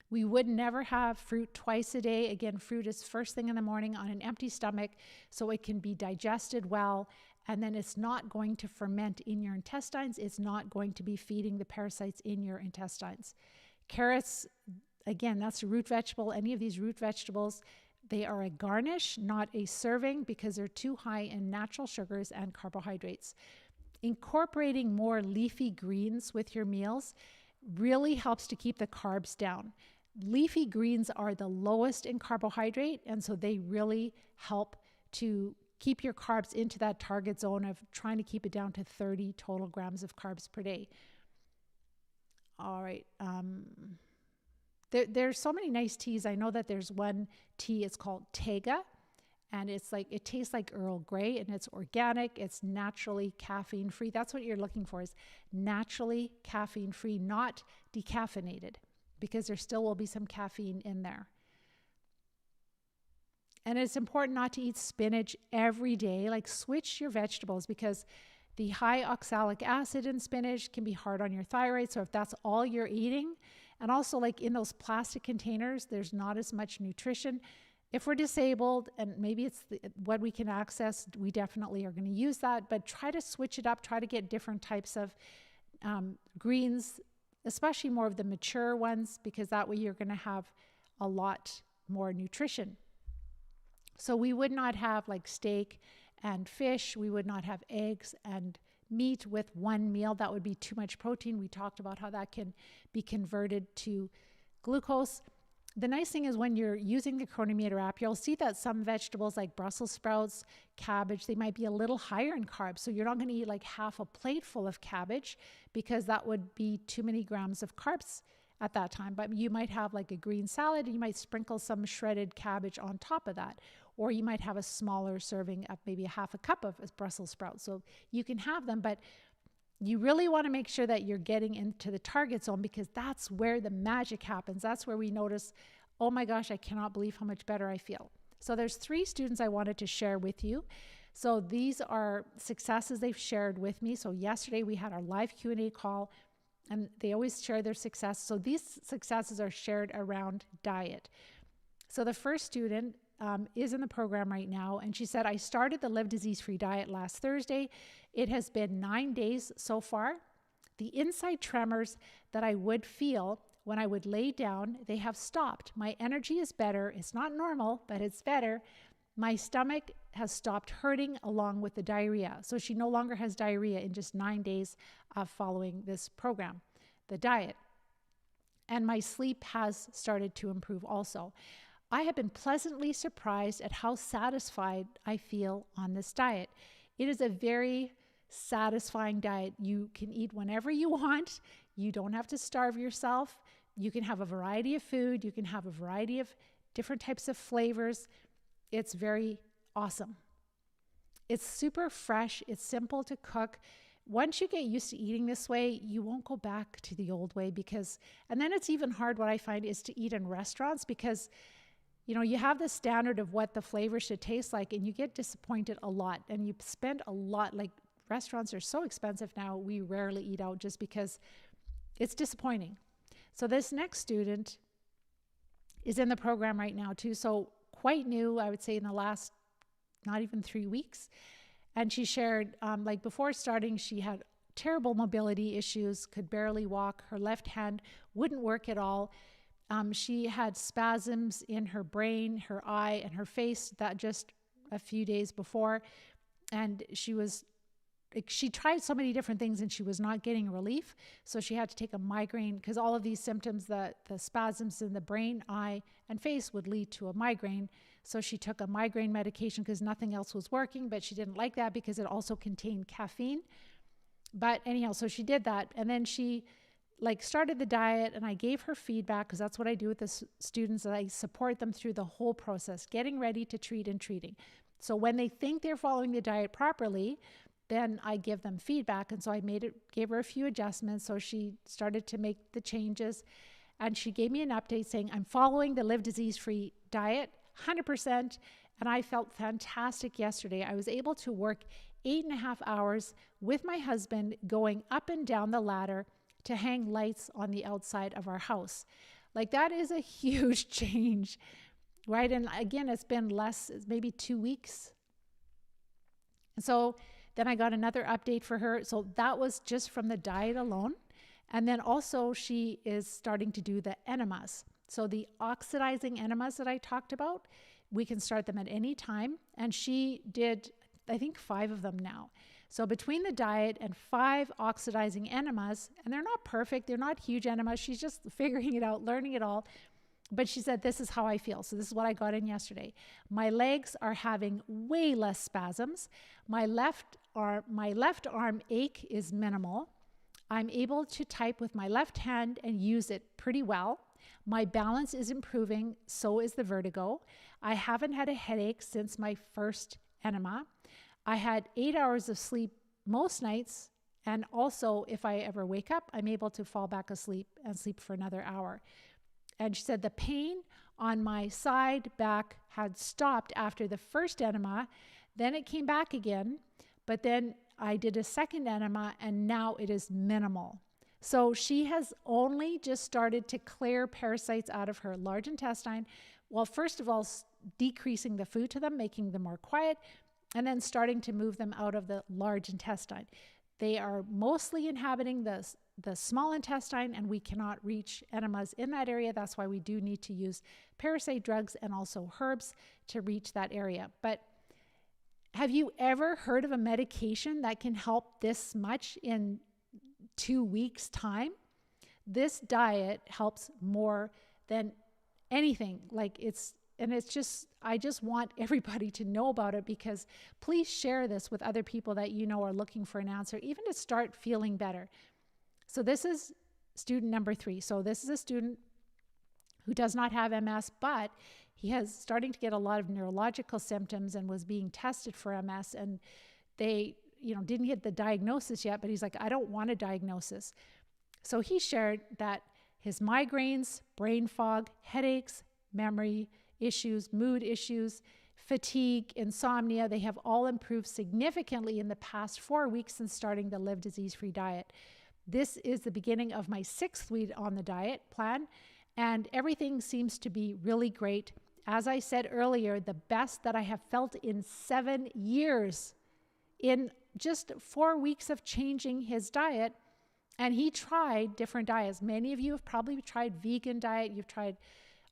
We would never have fruit twice a day. Again, fruit is first thing in the morning on an empty stomach, so it can be digested well. And then it's not going to ferment in your intestines. It's not going to be feeding the parasites in your intestines. Carrots, again, that's a root vegetable. Any of these root vegetables, they are a garnish, not a serving, because they're too high in natural sugars and carbohydrates. Incorporating more leafy greens with your meals really helps to keep the carbs down. Leafy greens are the lowest in carbohydrate, and so they really help to keep your carbs into that target zone of trying to keep it down to 30 total grams of carbs per day. All right. There's so many nice teas. I know that there's one tea, it's called Tega, and it tastes like Earl Grey, and it's organic, it's naturally caffeine free. That's what you're looking for, is naturally caffeine free, not decaffeinated, because there still will be some caffeine in there. And it's important not to eat spinach every day. Like, switch your vegetables, because the high oxalic acid in spinach can be hard on your thyroid. So if that's all you're eating, and also like in those plastic containers, there's not as much nutrition. If we're disabled and maybe it's what we can access, we definitely are going to use that, but try to switch it up, try to get different types of greens, especially more of the mature ones, because that way you're going to have a lot more nutrition. So we would not have like steak and fish, we would not have eggs and meat with one meal. That would be too much protein. We talked about how that can be converted to glucose. The nice thing is when you're using the Chronometer app, you'll see that some vegetables like Brussels sprouts, cabbage, they might be a little higher in carbs. So you're not going to eat like half a plate full of cabbage because that would be too many grams of carbs at that time. But you might have like a green salad and you might sprinkle some shredded cabbage on top of that. Or you might have a smaller serving of maybe a half a cup of Brussels sprouts. So you can have them, but you really want to make sure that you're getting into the target zone because that's where the magic happens. That's where we notice, oh my gosh, I cannot believe how much better I feel. So there's 3 students I wanted to share with you. So these are successes they've shared with me. So yesterday we had our live Q&A call and they always share their success. So these successes are shared around diet. So the first student is in the program right now. And she said, I started the Live Disease-Free diet last Thursday. It has been 9 days so far. The inside tremors that I would feel when I would lay down, they have stopped. My energy is better. It's not normal, but it's better. My stomach has stopped hurting along with the diarrhea. So she no longer has diarrhea in just 9 days of following this program, the diet. And my sleep has started to improve also. I have been pleasantly surprised at how satisfied I feel on this diet. It is a very satisfying diet. You can eat whenever you want. You don't have to starve yourself. You can have a variety of food. You can have a variety of different types of flavors. It's very awesome. It's super fresh. It's simple to cook. Once you get used to eating this way, you won't go back to the old way and then it's even hard, what I find, is to eat in restaurants because you have the standard of what the flavor should taste like and you get disappointed a lot and you spend a lot. Like restaurants are so expensive now, we rarely eat out just because it's disappointing. So this next student is in the program right now too. So quite new, I would say in the last, not even 3 weeks. And she shared, like before starting, she had terrible mobility issues, could barely walk. Her left hand wouldn't work at all. She had spasms in her brain, her eye, and her face that just a few days before. And she tried so many different things and she was not getting relief. So she had to take a migraine because all of these symptoms, the spasms in the brain, eye, and face would lead to a migraine. So she took a migraine medication because nothing else was working, but she didn't like that because it also contained caffeine. But anyhow, so she did that. And then she started the diet and I gave her feedback because that's what I do with the students. I support them through the whole process, getting ready to treat and treating. So when they think they're following the diet properly, then I give them feedback. And so I gave her a few adjustments. So she started to make the changes and she gave me an update saying, I'm following the Live Disease-Free diet 100%. And I felt fantastic yesterday. I was able to work 8.5 hours with my husband going up and down the ladder to hang lights on the outside of our house. Like that is a huge change, right? And again, it's been maybe 2 weeks. So then I got another update for her. So that was just from the diet alone. And then also she is starting to do the enemas. So the oxidizing enemas that I talked about, we can start them at any time. And she did, I think, 5 of them now. So between the diet and 5 oxidizing enemas, and they're not perfect, they're not huge enemas, she's just figuring it out, learning it all. But she said, this is how I feel. So this is what I got in yesterday. My legs are having way less spasms. My left arm ache is minimal. I'm able to type with my left hand and use it pretty well. My balance is improving, so is the vertigo. I haven't had a headache since my first enema. I had 8 hours of sleep most nights, and also if I ever wake up, I'm able to fall back asleep and sleep for another hour. And she said the pain on my side back had stopped after the first enema, then it came back again, but then I did a second enema and now it is minimal. So she has only just started to clear parasites out of her large intestine. Well, first of all, decreasing the food to them, making them more quiet, and then starting to move them out of the large intestine. They are mostly inhabiting the small intestine, and we cannot reach enemas in that area. That's why we do need to use parasite drugs and also herbs to reach that area. Have you ever heard of a medication that can help this much in 2 weeks' time? This diet helps more than anything. I just want everybody to know about it, because please share this with other people that you know are looking for an answer, even to start feeling better. So this is student number 3. So this is a student who does not have MS, but he has starting to get a lot of neurological symptoms and was being tested for MS, and they, didn't get the diagnosis yet, but he's like, I don't want a diagnosis. So he shared that his migraines, brain fog, headaches, memory issues, mood issues, fatigue, insomnia, they have all improved significantly in the past 4 weeks since starting the Live Disease-Free diet. This is the beginning of my 6th week on the diet plan, and everything seems to be really great. As I said earlier, the best that I have felt in 7 years in just 4 weeks of changing his diet. And he tried different diets. Many of you have probably tried vegan diet. You've tried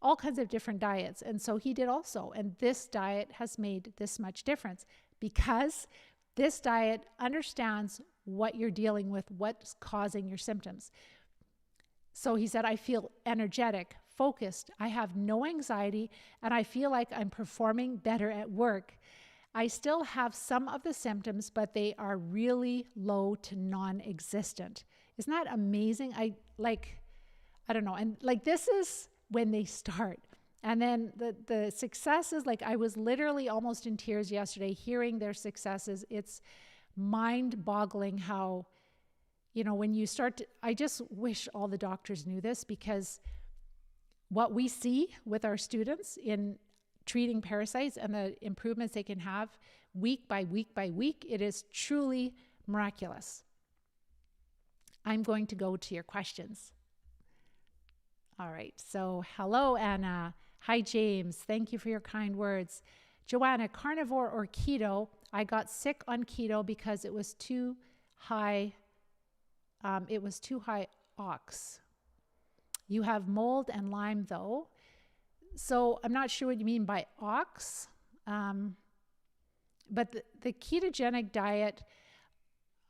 all kinds of different diets. And so he did also. And this diet has made this much difference, because this diet understands what you're dealing with, what's causing your symptoms. So he said, I feel energetic, focused. I have no anxiety, and I feel like I'm performing better at work. I still have some of the symptoms, but they are really low to non-existent. Isn't that amazing? I don't know. And this is when they start. And then the successes, I was literally almost in tears yesterday hearing their successes. It's mind-boggling how, when you start to, I just wish all the doctors knew this, because what we see with our students in treating parasites and the improvements they can have week by week by week, it is truly miraculous. I'm going to go to your questions. All right. So hello, Anna. Hi, James. Thank you for your kind words. Joanna, carnivore or keto? I got sick on keto because it was too high. Ox. You have mold and Lyme though. So I'm not sure what you mean by ox. But the ketogenic diet,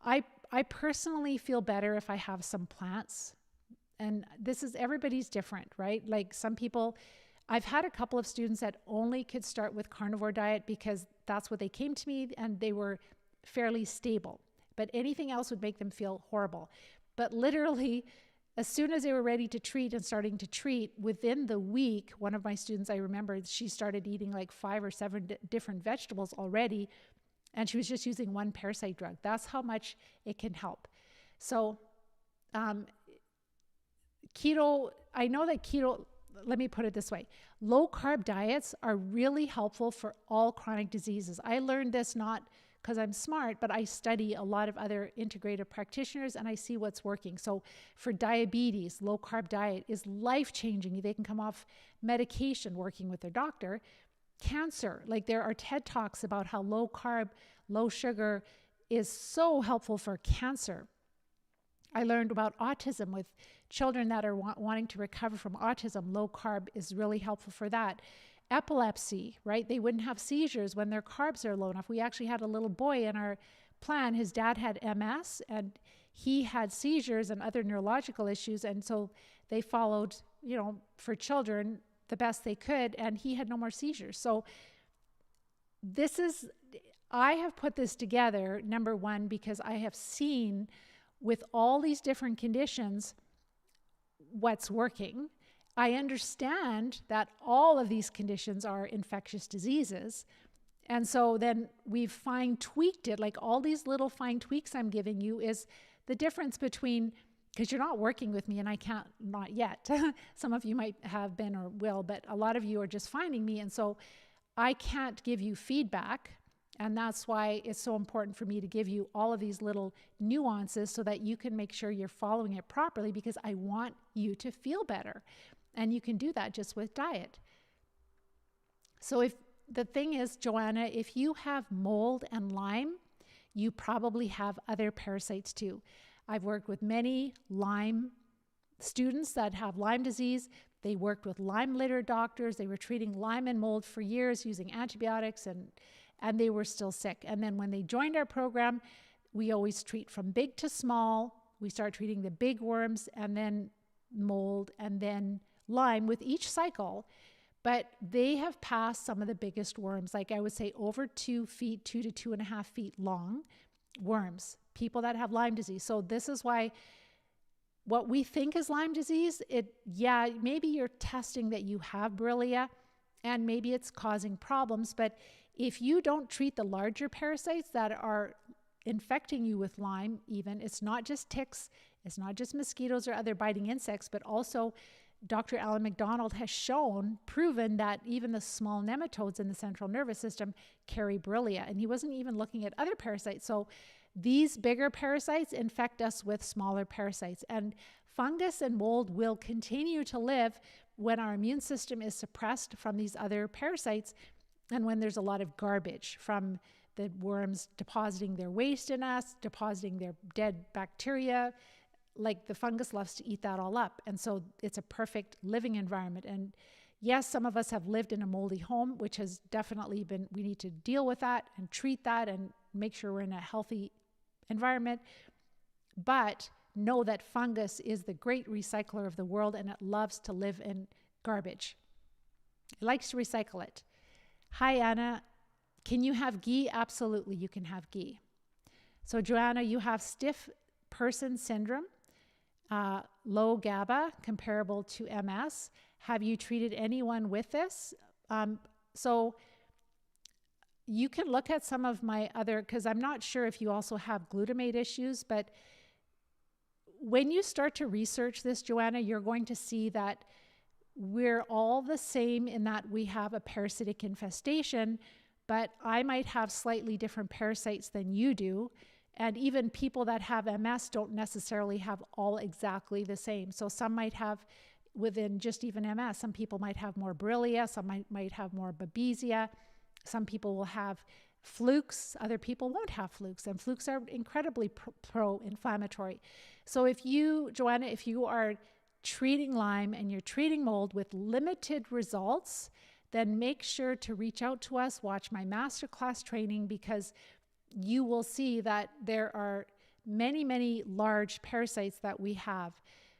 I personally feel better if I have some plants. And everybody's different, right? Some people, I've had a couple of students that only could start with carnivore diet because that's what they came to me and they were fairly stable. But anything else would make them feel horrible. But literally, as soon as they were ready to treat and starting to treat, within the week, one of my students, I remember, she started eating 5 or 7 different vegetables already, and she was just using one parasite drug. That's how much it can help. So keto, I know that keto, let me put it this way. Low carb diets are really helpful for all chronic diseases. I learned this not because I'm smart, but I study a lot of other integrative practitioners and I see what's working. So for diabetes, low carb diet is life-changing. They can come off medication working with their doctor. Cancer, there are TED Talks about how low carb, low sugar is so helpful for cancer. I learned about autism with children that are wanting to recover from autism. Low carb is really helpful for that. Epilepsy, right? They wouldn't have seizures when their carbs are low enough. We actually had a little boy in our plan. His dad had MS and he had seizures and other neurological issues. And so they followed, for children the best they could, and he had no more seizures. So I have put this together, number one, because I have seen with all these different conditions what's working. I understand that all of these conditions are infectious diseases. And so then we've fine-tweaked it. All these little fine tweaks I'm giving you is the difference between, because you're not working with me and I can't, not yet. Some of you might have been or will, but a lot of you are just finding me. And so I can't give you feedback. And that's why it's so important for me to give you all of these little nuances so that you can make sure you're following it properly, because I want you to feel better. And you can do that just with diet. So if the thing is, Joanna, if you have mold and Lyme, you probably have other parasites too. I've worked with many Lyme students that have Lyme disease. They worked with Lyme litter doctors. They were treating Lyme and mold for years using antibiotics and they were still sick. And then when they joined our program, we always treat from big to small. We start treating the big worms and then mold and then Lyme with each cycle. But they have passed some of the biggest worms, like I would say over 2 feet, 2 to 2.5 feet long worms, people that have Lyme disease. So this is why what we think is Lyme disease, maybe you're testing that you have Borrelia and maybe it's causing problems. But if you don't treat the larger parasites that are infecting you with Lyme, even, it's not just ticks, it's not just mosquitoes or other biting insects, but also Dr. Alan McDonald has proven that even the small nematodes in the central nervous system carry Borrelia. And he wasn't even looking at other parasites. So these bigger parasites infect us with smaller parasites. And fungus and mold will continue to live when our immune system is suppressed from these other parasites and when there's a lot of garbage from the worms depositing their waste in us, depositing their dead bacteria. Like the fungus loves to eat that all up. And so it's a perfect living environment. And yes, some of us have lived in a moldy home, which has definitely we need to deal with that and treat that and make sure we're in a healthy environment. But know that fungus is the great recycler of the world and it loves to live in garbage. It likes to recycle it. Hi, Anna. Can you have ghee? Absolutely, you can have ghee. So Joanna, you have stiff person syndrome, low GABA, comparable to MS. Have you treated anyone with this? So you can look at some of my other, because I'm not sure if you also have glutamate issues, but when you start to research this, Joanna, you're going to see that we're all the same in that we have a parasitic infestation, but I might have slightly different parasites than you do. And even people that have MS don't necessarily have all exactly the same. So some might have, within just even MS, some people might have more Borrelia, some might have more Babesia, some people will have flukes, other people won't have flukes, and flukes are incredibly pro-inflammatory. So if you, Joanna, if you are treating Lyme and you're treating mold with limited results, then make sure to reach out to us, watch my masterclass training, because you will see that there are many, many large parasites that we have.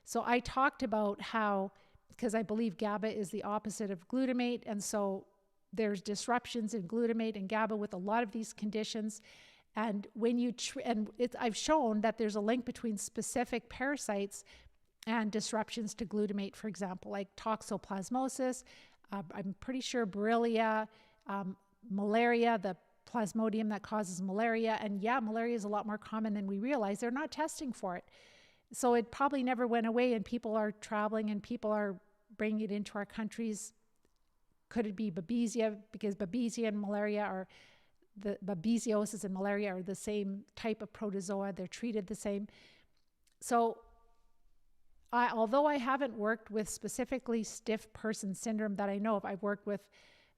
So I talked about how, because I believe GABA is the opposite of glutamate, and so there's disruptions in glutamate and GABA with a lot of these conditions. And when you, I've shown that there's a link between specific parasites and disruptions to glutamate, for example, like toxoplasmosis, I'm pretty sure Borrelia, malaria, the plasmodium that causes malaria. And yeah, malaria is a lot more common than we realize. They're not testing for it. So it probably never went away, and people are traveling and people are bringing it into our countries. Could it be Babesia? Because Babesia and malaria are, the babesiosis and malaria are the same type of protozoa. They're treated the same. So although I haven't worked with specifically stiff person syndrome that I know of, I've worked with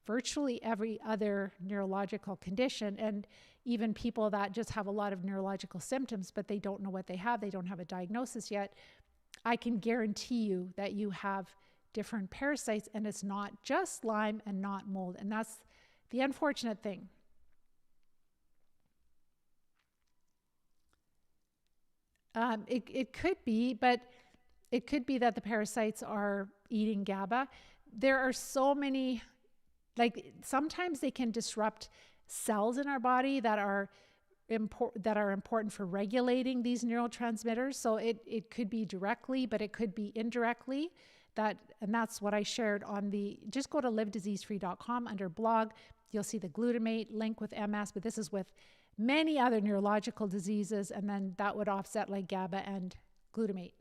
virtually every other neurological condition, and even people that just have a lot of neurological symptoms, but they don't know what they have. They don't have a diagnosis yet. I can guarantee you that you have different parasites, and it's not just Lyme and not mold. And that's the unfortunate thing. It could be, but it could be that the parasites are eating GABA. There are so many, like sometimes they can disrupt cells in our body that are important for regulating these neurotransmitters. So it could be directly, but it could be indirectly. And that's what I shared on just go to livediseasefree.com under blog. You'll see the glutamate link with MS, but this is with many other neurological diseases, and then that would offset like GABA and glutamate.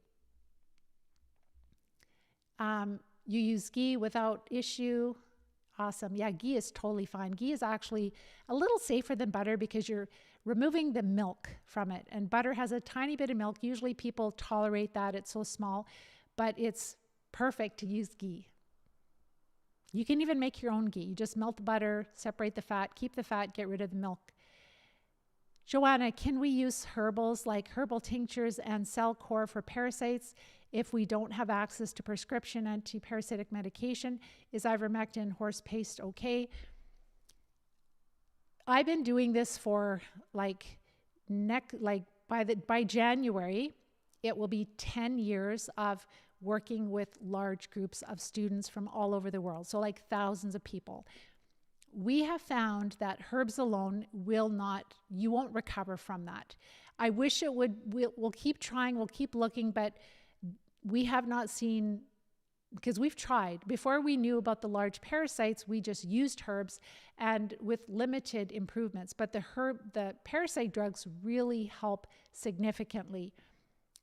You use ghee without issue. Awesome. Yeah, ghee is totally fine. Ghee is actually a little safer than butter because you're removing the milk from it. And butter has a tiny bit of milk. Usually people tolerate that. It's so small, but it's perfect to use ghee. You can even make your own ghee. You just melt the butter, separate the fat, keep the fat, get rid of the milk. Joanna, can we use herbals like herbal tinctures and cell core for parasites if we don't have access to prescription anti-parasitic medication? Is ivermectin horse paste okay? I've been doing this for by January, it will be 10 years of working with large groups of students from all over the world. So like thousands of people. We have found that herbs alone you won't recover from that. I wish it would. We'll keep trying, we'll keep looking, but we have not seen, because we've tried. Before we knew about the large parasites, we just used herbs and with limited improvements. But the parasite drugs really help significantly,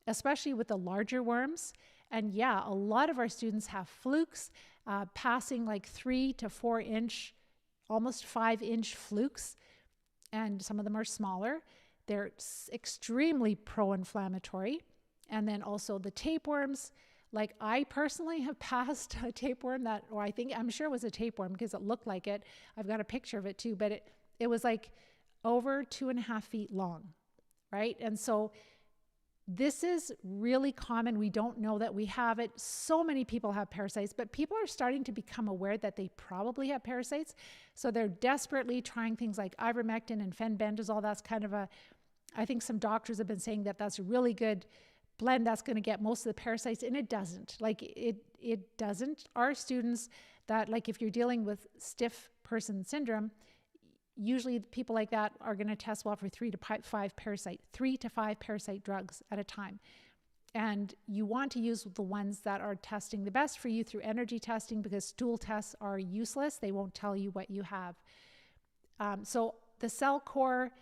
especially with the larger worms. And yeah, a lot of our students have flukes, passing like 3 to 4 inch, almost 5-inch flukes, and some of them are smaller. They're extremely pro-inflammatory. And then also the tapeworms. Like I personally have passed a tapeworm I'm sure it was a tapeworm because it looked like it. I've got a picture of it too, but it was like over 2.5 feet long, right? And so this is really common. We don't know that we have it. So many people have parasites, but people are starting to become aware that they probably have parasites. So they're desperately trying things like ivermectin and fenbendazole. That's kind of I think some doctors have been saying that that's a really good blend that's going to get most of the parasites, and it doesn't. Like it doesn't. Our students that, like if you're dealing with stiff person syndrome, usually people like that are going to test well for 3 to 5 parasite drugs at a time. And you want to use the ones that are testing the best for you through energy testing, because stool tests are useless. They won't tell you what you have. So the cell core,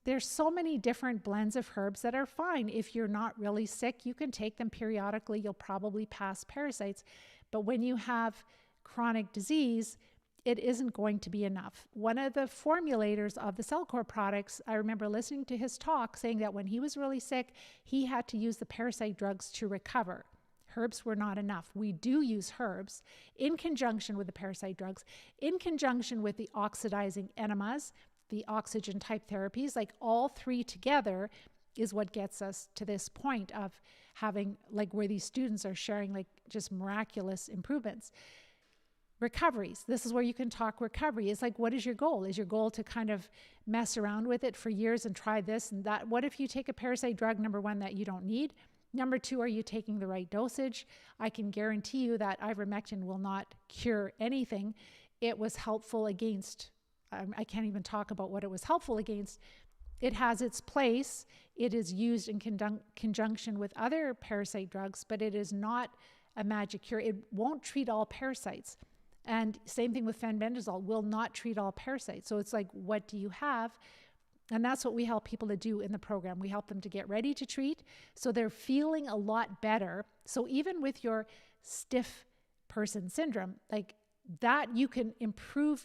there's so many different blends of herbs that are fine. If you're not really sick, you can take them periodically. You'll probably pass parasites. But when you have chronic disease, it isn't going to be enough. One of the formulators of the Cellcore products, I remember listening to his talk saying that when he was really sick, he had to use the parasite drugs to recover. Herbs were not enough. We do use herbs in conjunction with the parasite drugs, in conjunction with the oxidizing enemas, the oxygen type therapies. Like all three together is what gets us to this point of having, like, where these students are sharing like just miraculous improvements. Recoveries. This is where you can talk recovery. It's like, what is your goal? Is your goal to kind of mess around with it for years and try this and that? What if you take a parasite drug, number one, that you don't need? Number two, are you taking the right dosage? I can guarantee you that ivermectin will not cure anything. It was helpful against, I can't even talk about what it was helpful against. It has its place. It is used in conjunction with other parasite drugs, but it is not a magic cure. It won't treat all parasites. And same thing with fenbendazole, will not treat all parasites. So it's like, what do you have? And that's what we help people to do in the program. We help them to get ready to treat so they're feeling a lot better. So even with your stiff person syndrome, like that, you can improve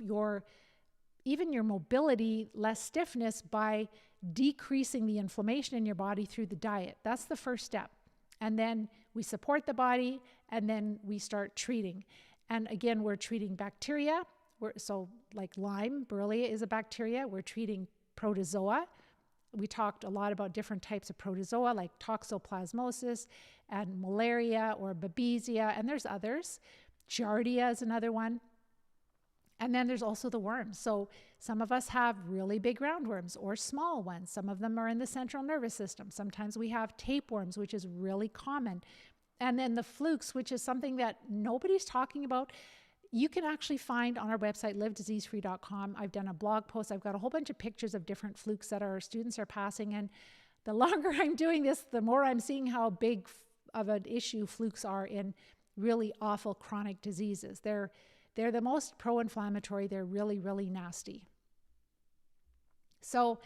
even your mobility, less stiffness, by decreasing the inflammation in your body through the diet. That's the first step. And then we support the body, and then we start treating. And again, we're treating bacteria. So like Lyme, Borrelia is a bacteria. We're treating protozoa. We talked a lot about different types of protozoa like toxoplasmosis and malaria or babesia, and there's others. Giardia is another one. And then there's also the worms. So some of us have really big roundworms or small ones. Some of them are in the central nervous system. Sometimes we have tapeworms, which is really common. And then the flukes, which is something that nobody's talking about. You can actually find on our website, livediseasefree.com. I've done a blog post. I've got a whole bunch of pictures of different flukes that our students are passing. And the longer I'm doing this, the more I'm seeing how big of an issue flukes are in really awful chronic diseases. They're the most pro-inflammatory. They're really, really nasty. So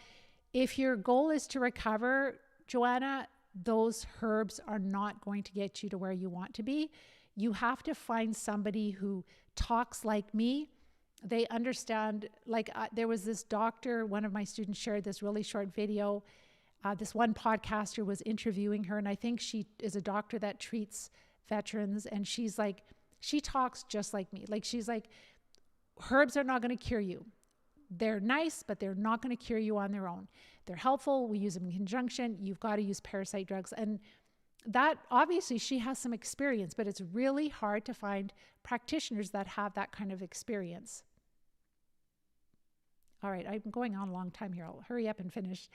if your goal is to recover, Joanna, those herbs are not going to get you to where you want to be. You have to find somebody who talks like me. They understand, like there was this doctor, one of my students shared this really short video. This one podcaster was interviewing her, and I think she is a doctor that treats veterans, and she's like, she talks just like me. Like she's like, herbs are not going to cure you. They're nice, but they're not going to cure you on their own. They're helpful. We use them in conjunction. You've got to use parasite drugs. And that obviously she has some experience, but it's really hard to find practitioners that have that kind of experience. All right, I'm going on a long time here. I'll hurry up and finish.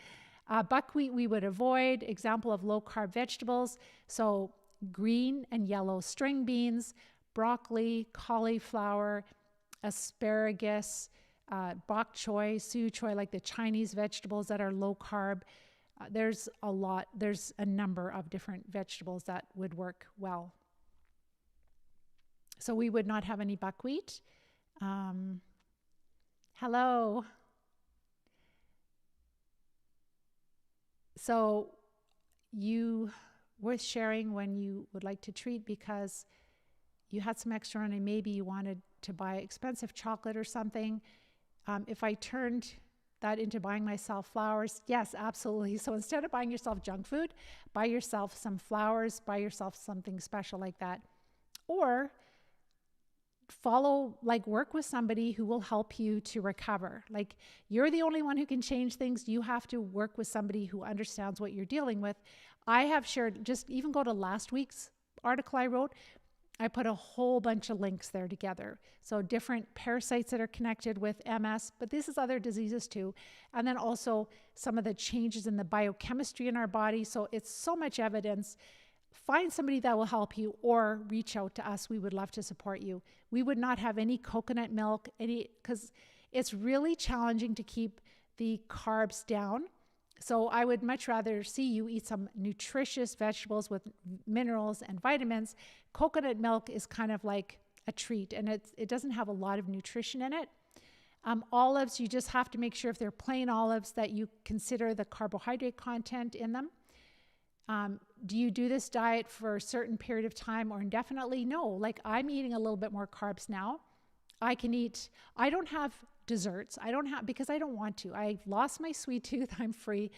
Buckwheat we would avoid. Example of low carb vegetables. So green and yellow string beans, broccoli, cauliflower, asparagus, bok choy, su choy, like the Chinese vegetables that are low carb. There's a number of different vegetables that would work well. So we would not have any buckwheat. Hello. So you worth sharing when you would like to treat because you had some extra money, maybe you wanted to buy expensive chocolate or something. If I turned that into buying myself flowers, yes, absolutely. So instead of buying yourself junk food, buy yourself some flowers, buy yourself something special like that. Or work with somebody who will help you to recover. Like, you're the only one who can change things. You have to work with somebody who understands what you're dealing with. I have shared, just even go to last week's article I wrote, I put a whole bunch of links there together. So different parasites that are connected with MS, but this is other diseases too. And then also some of the changes in the biochemistry in our body. So it's so much evidence. Find somebody that will help you or reach out to us. We would love to support you. We would not have any coconut milk, because it's really challenging to keep the carbs down. So I would much rather see you eat some nutritious vegetables with minerals and vitamins. Coconut milk is kind of like a treat, and it doesn't have a lot of nutrition in it. Olives, you just have to make sure if they're plain olives that you consider the carbohydrate content in them. Do you do this diet for a certain period of time or indefinitely? No, like I'm eating a little bit more carbs now. I don't have desserts. Because I don't want to. I lost my sweet tooth. I'm free,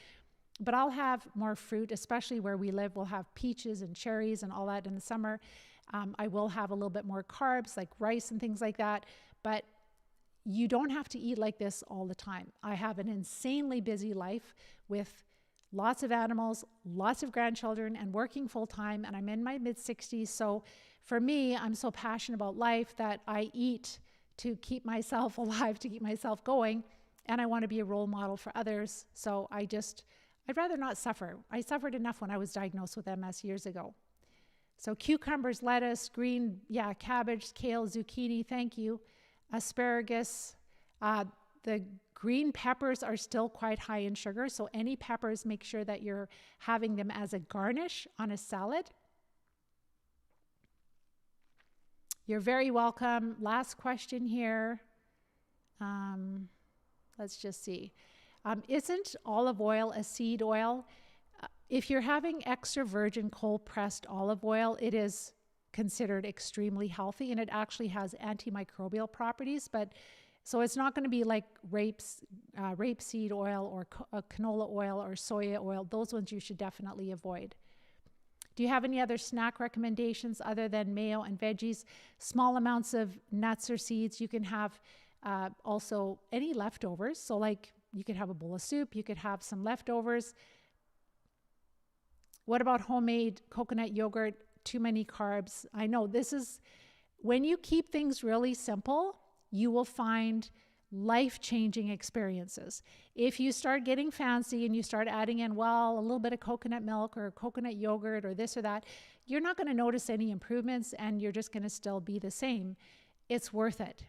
but I'll have more fruit, especially where we live. We'll have peaches and cherries and all that in the summer. I will have a little bit more carbs like rice and things like that, but you don't have to eat like this all the time. I have an insanely busy life with lots of animals, lots of grandchildren, and working full time, and I'm in my mid-60s. So for me, I'm so passionate about life that I eat to keep myself alive, to keep myself going, and I want to be a role model for others. So I'd rather not suffer. I suffered enough when I was diagnosed with MS years ago. So cucumbers, lettuce, green, cabbage, kale, zucchini, thank you. Asparagus, the green peppers are still quite high in sugar, so any peppers, make sure that you're having them as a garnish on a salad. You're very welcome. Last question here. Let's just see. Isn't olive oil a seed oil? If you're having extra virgin cold-pressed olive oil, it is considered extremely healthy, and it actually has antimicrobial properties, so it's not going to be like rapeseed oil or canola oil or soya oil. Those ones you should definitely avoid. Do you have any other snack recommendations other than mayo and veggies? Small amounts of nuts or seeds. You can have also any leftovers. So like you could have a bowl of soup. You could have some leftovers. What about homemade coconut yogurt? Too many carbs. I know this is, when you keep things really simple, you will find life-changing experiences. If you start getting fancy and you start adding in, a little bit of coconut milk or coconut yogurt or this or that, you're not going to notice any improvements and you're just going to still be the same. It's worth it.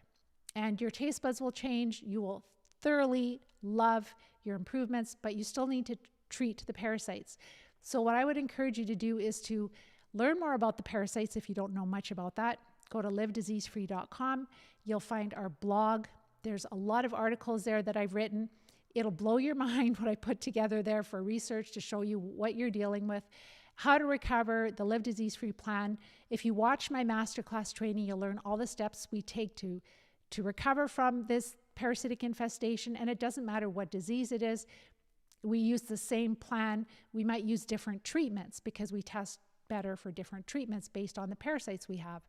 And your taste buds will change. You will thoroughly love your improvements, but you still need to treat the parasites. So what I would encourage you to do is to learn more about the parasites if you don't know much about that. Go to livediseasefree.com. You'll find our blog. There's a lot of articles there that I've written. It'll blow your mind what I put together there for research to show you what you're dealing with, how to recover, the Live Disease Free plan. If you watch my masterclass training, you'll learn all the steps we take to recover from this parasitic infestation, and it doesn't matter what disease it is. We use the same plan. We might use different treatments because we test better for different treatments based on the parasites we have.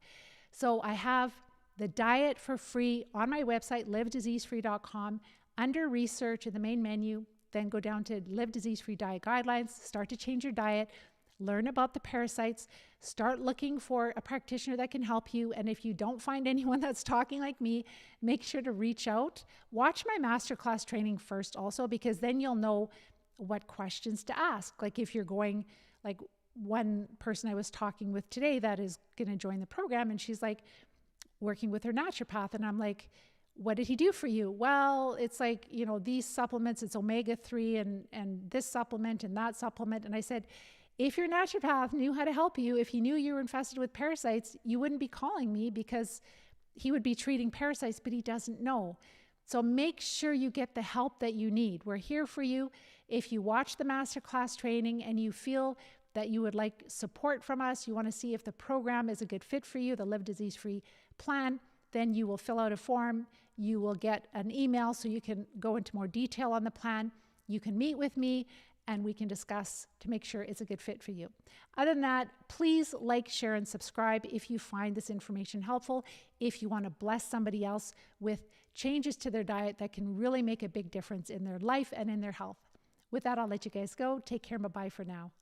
So I have the diet for free on my website, livediseasefree.com, under research in the main menu, then go down to Live Disease Free Diet Guidelines, start to change your diet. learn about the parasites, start looking for a practitioner that can help you. And if you don't find anyone that's talking like me, make sure to reach out. Watch my masterclass training first also, because then you'll know what questions to ask. Like if you're going, like one person I was talking with today that is going to join the program, and she's like working with her naturopath. And I'm like, what did he do for you? Well, it's like, these supplements, it's omega-3 and this supplement and that supplement. And I said, if your naturopath knew how to help you, if he knew you were infested with parasites, you wouldn't be calling me, because he would be treating parasites, but he doesn't know. So make sure you get the help that you need. We're here for you. If you watch the masterclass training and you feel that you would like support from us, you want to see if the program is a good fit for you, the Live Disease-Free plan, then you will fill out a form. You will get an email so you can go into more detail on the plan. You can meet with me and we can discuss to make sure it's a good fit for you. Other than that, please like, share, and subscribe if you find this information helpful. If you want to bless somebody else with changes to their diet that can really make a big difference in their life and in their health. With that, I'll let you guys go. Take care. Bye-bye for now.